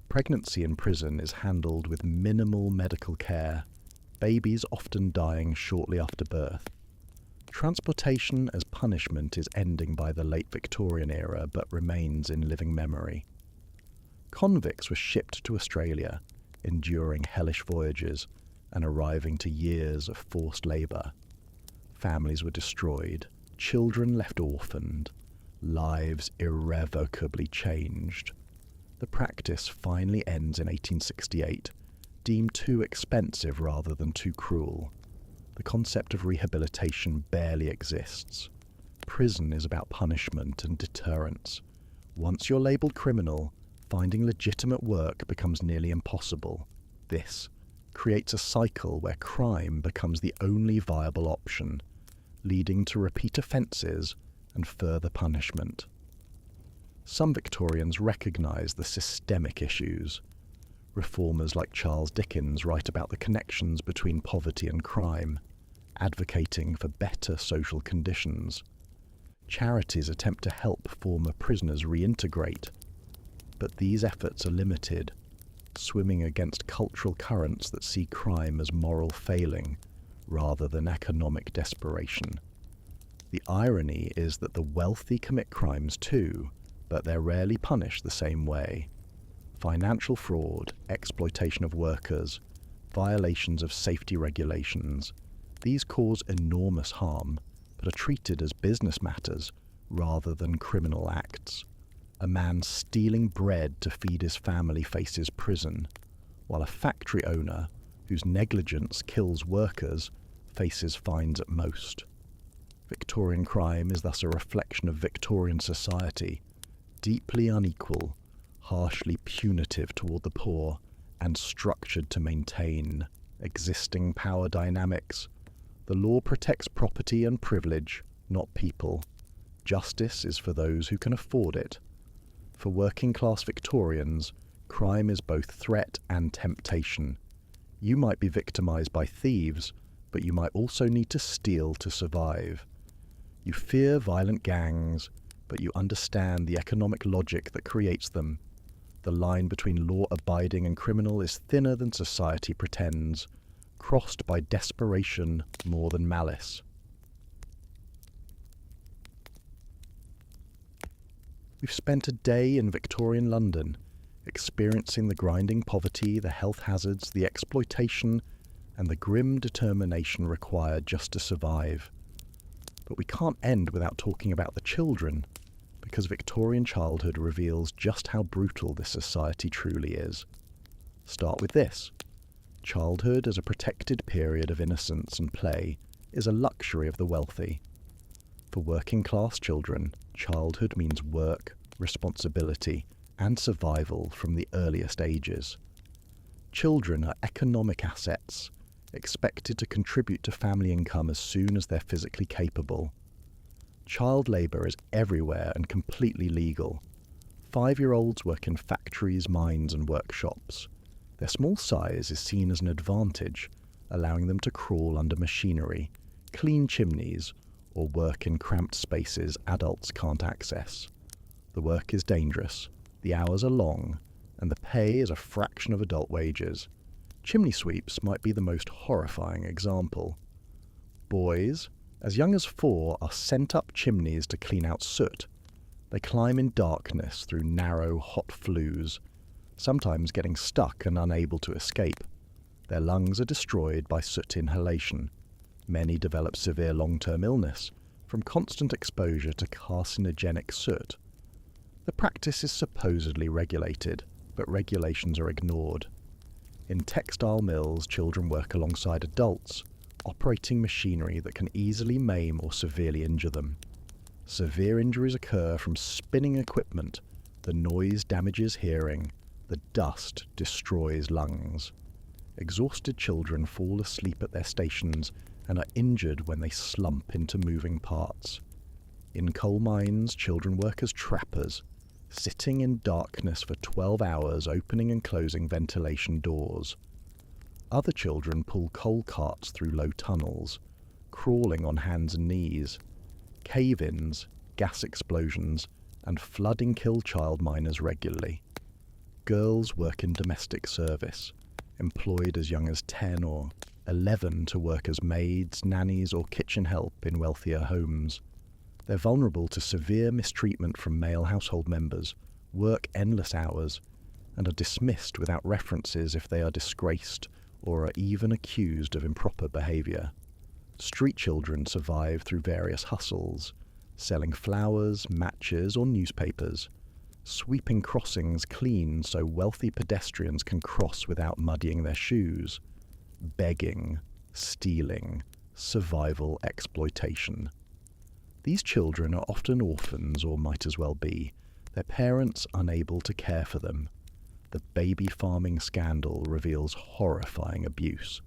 Pregnancy in prison is handled with minimal medical care, babies often dying shortly after birth. Transportation as punishment is ending by the late Victorian era but remains in living memory. Convicts were shipped to Australia, enduring hellish voyages and arriving to years of forced labour. Families were destroyed, children left orphaned, lives irrevocably changed. The practice finally ends in 1868, deemed too expensive rather than too cruel. The concept of rehabilitation barely exists. Prison is about punishment and deterrence. Once you're labelled criminal, finding legitimate work becomes nearly impossible. This creates a cycle where crime becomes the only viable option, leading to repeat offences and further punishment. Some Victorians recognise the systemic issues. Reformers like Charles Dickens write about the connections between poverty and crime, advocating for better social conditions. Charities attempt to help former prisoners reintegrate, but these efforts are limited. swimming against cultural currents that see crime as moral failing rather than economic desperation. The irony is that the wealthy commit crimes too, but they're rarely punished the same way. Financial fraud, exploitation of workers, violations of safety regulations, these cause enormous harm, but are treated as business matters rather than criminal acts. A man stealing bread to feed his family faces prison, while a factory owner whose negligence kills workers faces fines at most. Victorian crime is thus a reflection of Victorian society, deeply unequal, harshly punitive toward the poor, and structured to maintain existing power dynamics. The law protects property and privilege, not people. Justice is for those who can afford it. For working-class Victorians, crime is both threat and temptation. You might be victimized by thieves, but you might also need to steal to survive. You fear violent gangs, but you understand the economic logic that creates them. The line between law-abiding and criminal is thinner than society pretends, crossed by desperation more than malice. We've spent a day in Victorian London, experiencing the grinding poverty, the health hazards, the exploitation, and the grim determination required just to survive. But we can't end without talking about the children, because Victorian childhood reveals just how brutal this society truly is. Start with this. Childhood as a protected period of innocence and play is a luxury of the wealthy. For working-class children, childhood means work, responsibility, and survival from the earliest ages. Children are economic assets, expected to contribute to family income as soon as they're physically capable. Child labour is everywhere and completely legal. 5-year-olds work in factories, mines, and workshops. Their small size is seen as an advantage, allowing them to crawl under machinery, clean chimneys, or work in cramped spaces adults can't access. The work is dangerous, the hours are long, and the pay is a fraction of adult wages. Chimney sweeps might be the most horrifying example. Boys, as young as 4, are sent up chimneys to clean out soot. They climb in darkness through narrow, hot flues, sometimes getting stuck and unable to escape. Their lungs are destroyed by soot inhalation. Many develop severe long-term illness from constant exposure to carcinogenic soot. The practice is supposedly regulated, but regulations are ignored. In textile mills, children work alongside adults, operating machinery that can easily maim or severely injure them. Severe injuries occur from spinning equipment. The noise damages hearing. The dust destroys lungs. Exhausted children fall asleep at their stations and are injured when they slump into moving parts. In coal mines, children work as trappers, sitting in darkness for 12 hours, opening and closing ventilation doors. Other children pull coal carts through low tunnels, crawling on hands and knees. Cave-ins, gas explosions, and flooding kill child miners regularly. Girls work in domestic service, employed as young as 10 or 11 to work as maids, nannies, or kitchen help in wealthier homes. They're vulnerable to severe mistreatment from male household members, work endless hours, and are dismissed without references if they are disgraced or are even accused of improper behaviour. Street children survive through various hustles, selling flowers, matches, or newspapers, sweeping crossings clean so wealthy pedestrians can cross without muddying their shoes, begging, stealing, survival exploitation. These children are often orphans, or might as well be, their parents unable to care for them. The baby farming scandal reveals horrifying abuse.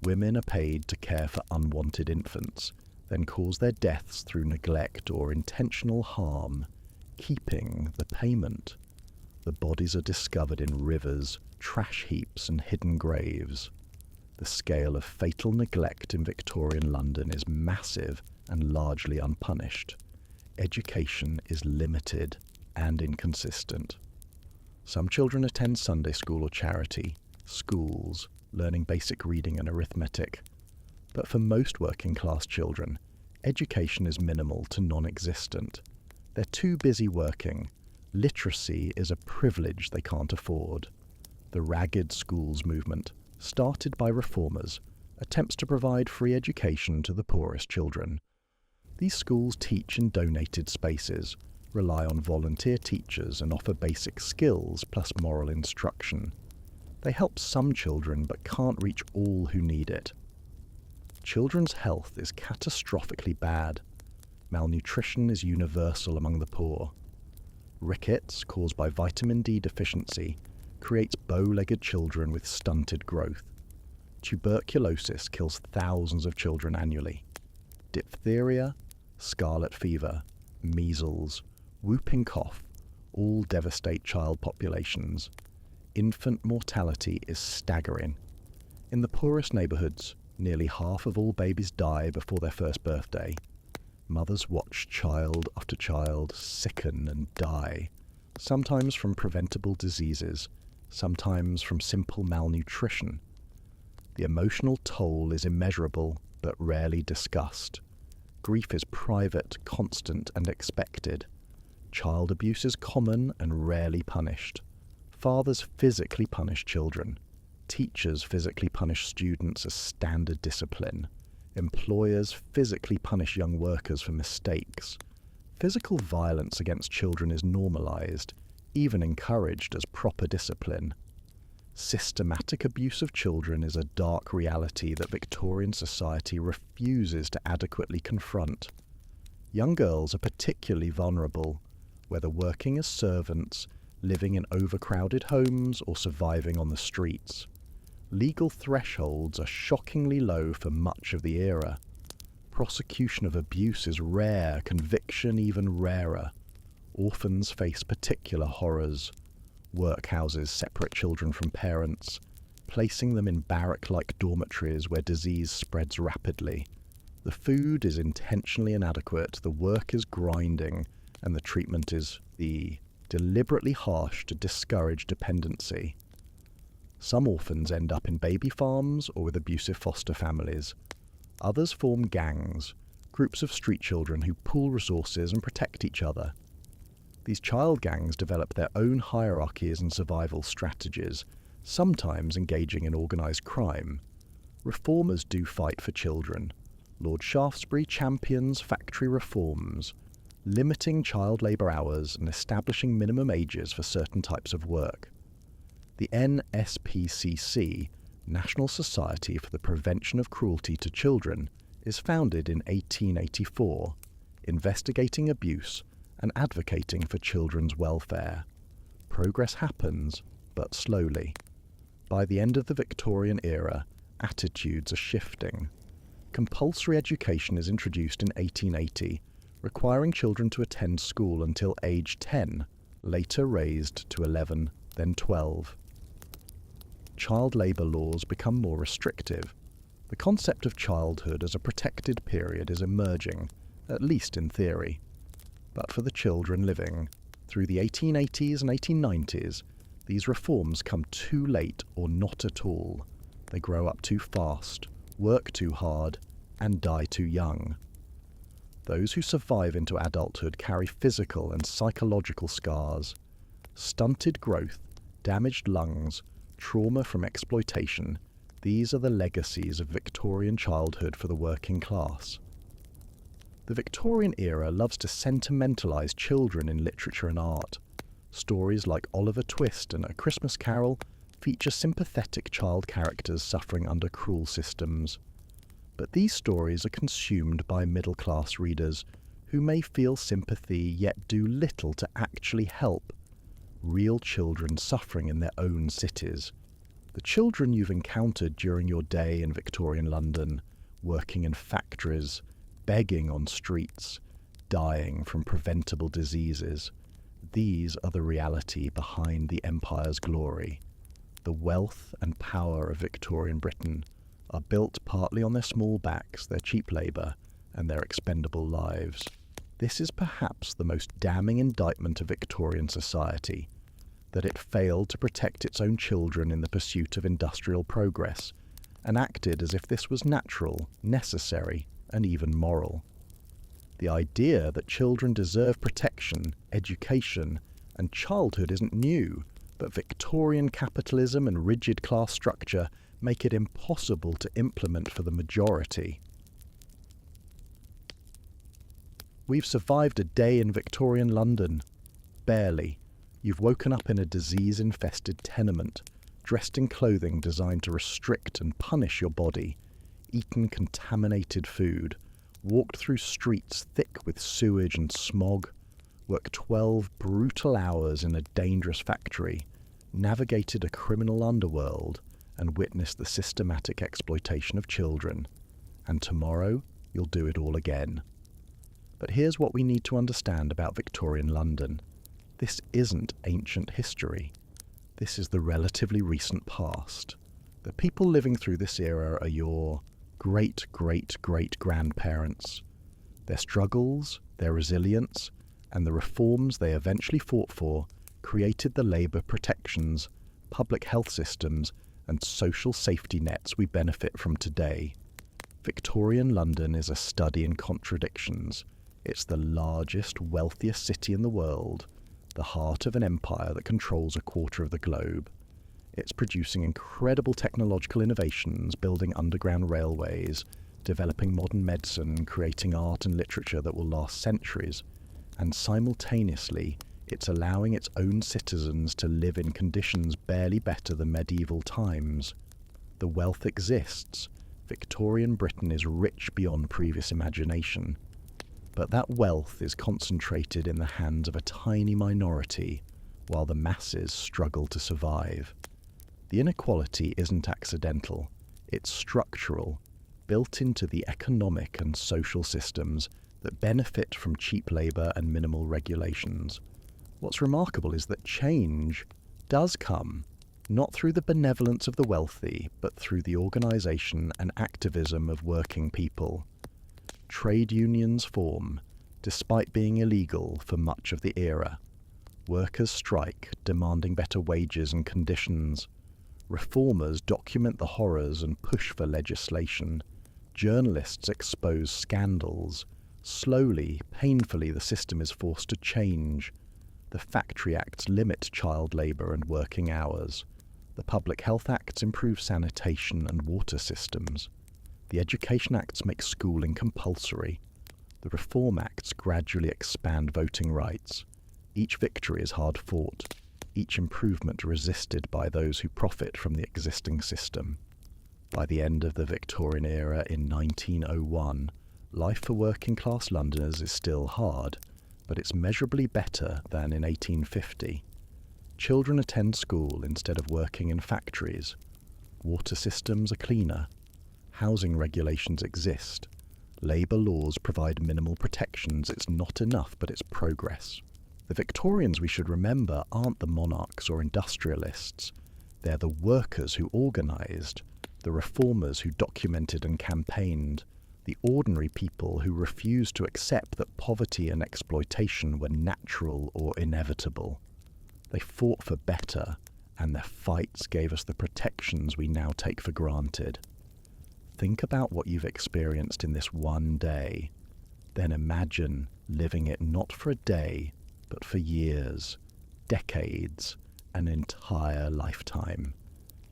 Women are paid to care for unwanted infants, then cause their deaths through neglect or intentional harm, keeping the payment. The bodies are discovered in rivers, trash heaps, and hidden graves. The scale of fatal neglect in Victorian London is massive and largely unpunished. Education is limited and inconsistent. Some children attend Sunday school or charity schools, learning basic reading and arithmetic. But for most working-class children, education is minimal to non-existent. They're too busy working. Literacy is a privilege they can't afford. The Ragged Schools movement, started by reformers, attempts to provide free education to the poorest children. These schools teach in donated spaces, rely on volunteer teachers and offer basic skills plus moral instruction. They help some children but can't reach all who need it. Children's health is catastrophically bad. Malnutrition is universal among the poor. Rickets, caused by vitamin D deficiency, creates bow-legged children with stunted growth. Tuberculosis kills thousands of children annually. Diphtheria, scarlet fever, measles, whooping cough all devastate child populations. Infant mortality is staggering. In the poorest neighbourhoods, nearly half of all babies die before their first birthday. Mothers watch child after child sicken and die, sometimes from preventable diseases, sometimes from simple malnutrition. The emotional toll is immeasurable but rarely discussed. Grief is private, constant and expected. Child abuse is common and rarely punished. Fathers physically punish children. Teachers physically punish students as standard discipline. Employers physically punish young workers for mistakes. Physical violence against children is normalized, even encouraged as proper discipline. Systematic abuse of children is a dark reality that Victorian society refuses to adequately confront. Young girls are particularly vulnerable, whether working as servants, living in overcrowded homes, or surviving on the streets. Legal thresholds are shockingly low for much of the era. Prosecution of abuse is rare, conviction even rarer. Orphans face particular horrors. Workhouses separate children from parents, placing them in barrack-like dormitories where disease spreads rapidly. The food is intentionally inadequate, the work is grinding, and the treatment is deliberately harsh to discourage dependency. Some orphans end up in baby farms or with abusive foster families. Others form gangs, groups of street children who pool resources and protect each other. These child gangs develop their own hierarchies and survival strategies, sometimes engaging in organised crime. Reformers do fight for children. Lord Shaftesbury champions factory reforms, limiting child labour hours and establishing minimum ages for certain types of work. The NSPCC, National Society for the Prevention of Cruelty to Children, is founded in 1884, investigating abuse and advocating for children's welfare. Progress happens, but slowly. By the end of the Victorian era, attitudes are shifting. Compulsory education is introduced in 1880, requiring children to attend school until age 10, later raised to 11, then 12. Child labour laws become more restrictive. The concept of childhood as a protected period is emerging, at least in theory. But for the children living through the 1880s and 1890s, these reforms come too late or not at all. They grow up too fast, work too hard, and die too young. Those who survive into adulthood carry physical and psychological scars. Stunted growth, damaged lungs, trauma from exploitation, these are the legacies of Victorian childhood for the working class. The Victorian era loves to sentimentalise children in literature and art. Stories like Oliver Twist and A Christmas Carol feature sympathetic child characters suffering under cruel systems. But these stories are consumed by middle-class readers who may feel sympathy yet do little to actually help real children suffering in their own cities. The children you've encountered during your day in Victorian London, working in factories, begging on streets, dying from preventable diseases. These are the reality behind the empire's glory. The wealth and power of Victorian Britain are built partly on their small backs, their cheap labour, and their expendable lives. This is perhaps the most damning indictment of Victorian society. that it failed to protect its own children in the pursuit of industrial progress, and acted as if this was natural, necessary, and even moral. The idea that children deserve protection, education, and childhood isn't new, but Victorian capitalism and rigid class structure make it impossible to implement for the majority. We've survived a day in Victorian London. Barely. You've woken up in a disease-infested tenement, dressed in clothing designed to restrict and punish your body, eaten contaminated food, walked through streets thick with sewage and smog, worked 12 brutal hours in a dangerous factory, navigated a criminal underworld, and witnessed the systematic exploitation of children. And tomorrow, you'll do it all again. But here's what we need to understand about Victorian London. This isn't ancient history. This is the relatively recent past. The people living through this era are your great-great-great-grandparents. Their struggles, their resilience, and the reforms they eventually fought for created the labour protections, public health systems, and social safety nets we benefit from today. Victorian London is a study in contradictions. It's the largest, wealthiest city in the world, the heart of an empire that controls a quarter of the globe. It's producing incredible technological innovations, building underground railways, developing modern medicine, creating art and literature that will last centuries, and simultaneously, it's allowing its own citizens to live in conditions barely better than medieval times. The wealth exists. Victorian Britain is rich beyond previous imagination. But that wealth is concentrated in the hands of a tiny minority, while the masses struggle to survive. The inequality isn't accidental, it's structural, built into the economic and social systems that benefit from cheap labour and minimal regulations. What's remarkable is that change does come, not through the benevolence of the wealthy, but through the organisation and activism of working people. Trade unions form, despite being illegal for much of the era. Workers strike, demanding better wages and conditions. Reformers document the horrors and push for legislation. Journalists expose scandals. Slowly, painfully, the system is forced to change. The Factory Acts limit child labour and working hours. The Public Health Acts improve sanitation and water systems. The Education Acts make schooling compulsory. The Reform Acts gradually expand voting rights. Each victory is hard fought, each improvement resisted by those who profit from the existing system. By the end of the Victorian era in 1901, life for working class Londoners is still hard, but it's measurably better than in 1850. Children attend school instead of working in factories. Water systems are cleaner. Housing regulations exist. Labour laws provide minimal protections. It's not enough, but it's progress. The Victorians, we should remember, aren't the monarchs or industrialists. They're the workers who organised, the reformers who documented and campaigned, the ordinary people who refused to accept that poverty and exploitation were natural or inevitable. They fought for better, and their fights gave us the protections we now take for granted. Think about what you've experienced in this one day. Then imagine living it not for a day, but for years, decades, an entire lifetime.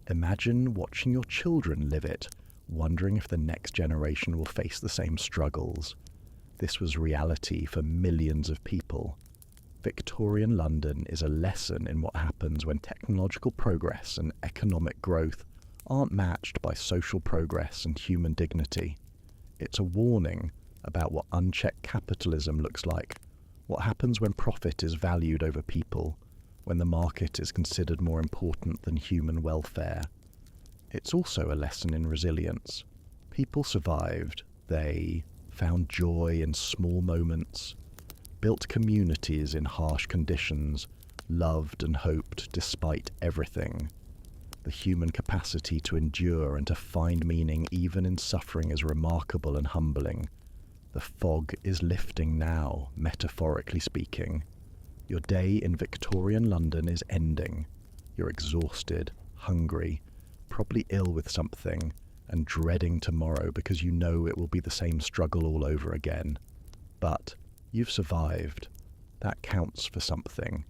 Imagine watching your children live it, wondering if the next generation will face the same struggles. This was reality for millions of people. Victorian London is a lesson in what happens when technological progress and economic growth aren't matched by social progress and human dignity. It's a warning about what unchecked capitalism looks like, what happens when profit is valued over people, when the market is considered more important than human welfare. It's also a lesson in resilience. People survived. They found joy in small moments, built communities in harsh conditions, loved and hoped despite everything. The human capacity to endure and to find meaning even in suffering is remarkable and humbling. The fog is lifting now, metaphorically speaking. Your day in Victorian London is ending. You're exhausted, hungry, probably ill with something, and dreading tomorrow because you know it will be the same struggle all over again. But you've survived. That counts for something.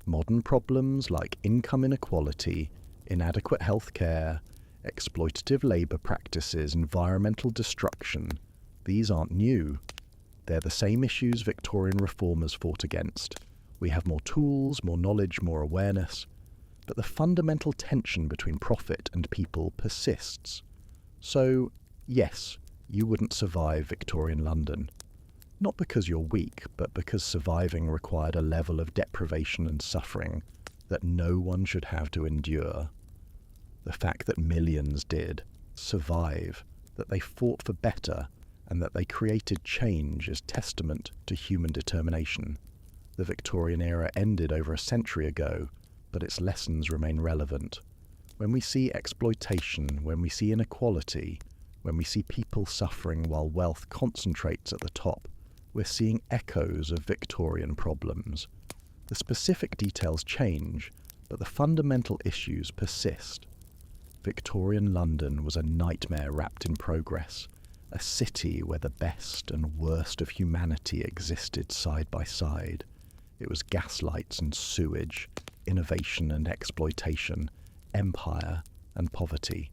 Modern problems like income inequality, inadequate healthcare, exploitative labour practices, environmental destruction, these aren't new. They're the same issues Victorian reformers fought against. We have more tools, more knowledge, more awareness, but the fundamental tension between profit and people persists. So, yes, you wouldn't survive Victorian London. Not because you're weak, but because surviving required a level of deprivation and suffering that no one should have to endure. The fact that millions did survive, that they fought for better, and that they created change is testament to human determination. The Victorian era ended over a century ago, but its lessons remain relevant. When we see exploitation, when we see inequality, when we see people suffering while wealth concentrates at the top, we're seeing echoes of Victorian problems. The specific details change, but the fundamental issues persist. Victorian London was a nightmare wrapped in progress, a city where the best and worst of humanity existed side by side. It was gaslights and sewage, innovation and exploitation, empire and poverty.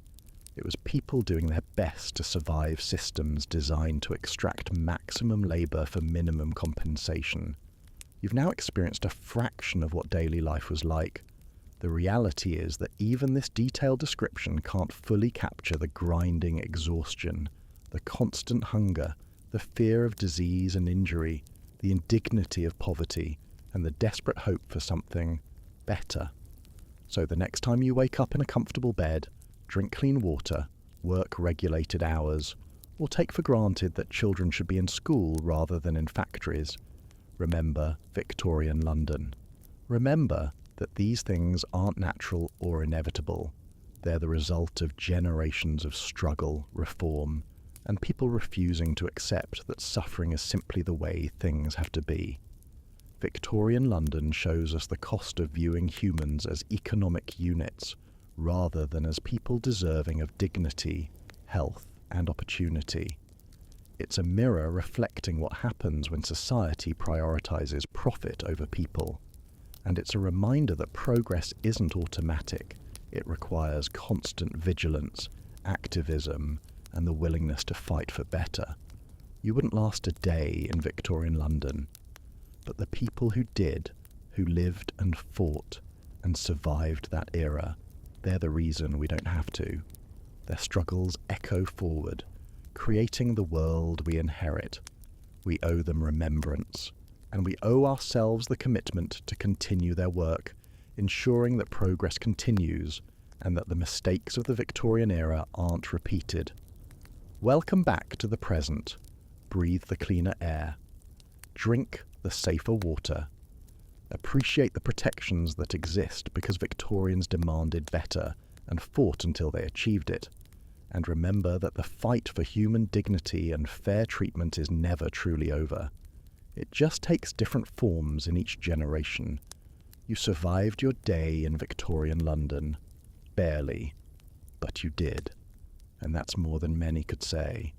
It was people doing their best to survive systems designed to extract maximum labour for minimum compensation. You've now experienced a fraction of what daily life was like. The reality is that even this detailed description can't fully capture the grinding exhaustion, the constant hunger, the fear of disease and injury, the indignity of poverty, and the desperate hope for something better. So the next time you wake up in a comfortable bed, drink clean water, work regulated hours, or take for granted that children should be in school rather than in factories, remember Victorian London. Remember that these things aren't natural or inevitable. They're the result of generations of struggle, reform, and people refusing to accept that suffering is simply the way things have to be. Victorian London shows us the cost of viewing humans as economic units, rather than as people deserving of dignity, health, and opportunity. It's a mirror reflecting what happens when society prioritizes profit over people. And it's a reminder that progress isn't automatic. It requires constant vigilance, activism, and the willingness to fight for better. You wouldn't last a day in Victorian London, but the people who did, who lived and fought and survived that era, they're the reason we don't have to. Their struggles echo forward, creating the world we inherit. We owe them remembrance, and we owe ourselves the commitment to continue their work, ensuring that progress continues and that the mistakes of the Victorian era aren't repeated. Welcome back to the present. Breathe the cleaner air. Drink the safer water. Appreciate the protections that exist because Victorians demanded better and fought until they achieved it. And remember that the fight for human dignity and fair treatment is never truly over. It just takes different forms in each generation. You survived your day in Victorian London. Barely. But you did. And that's more than many could say.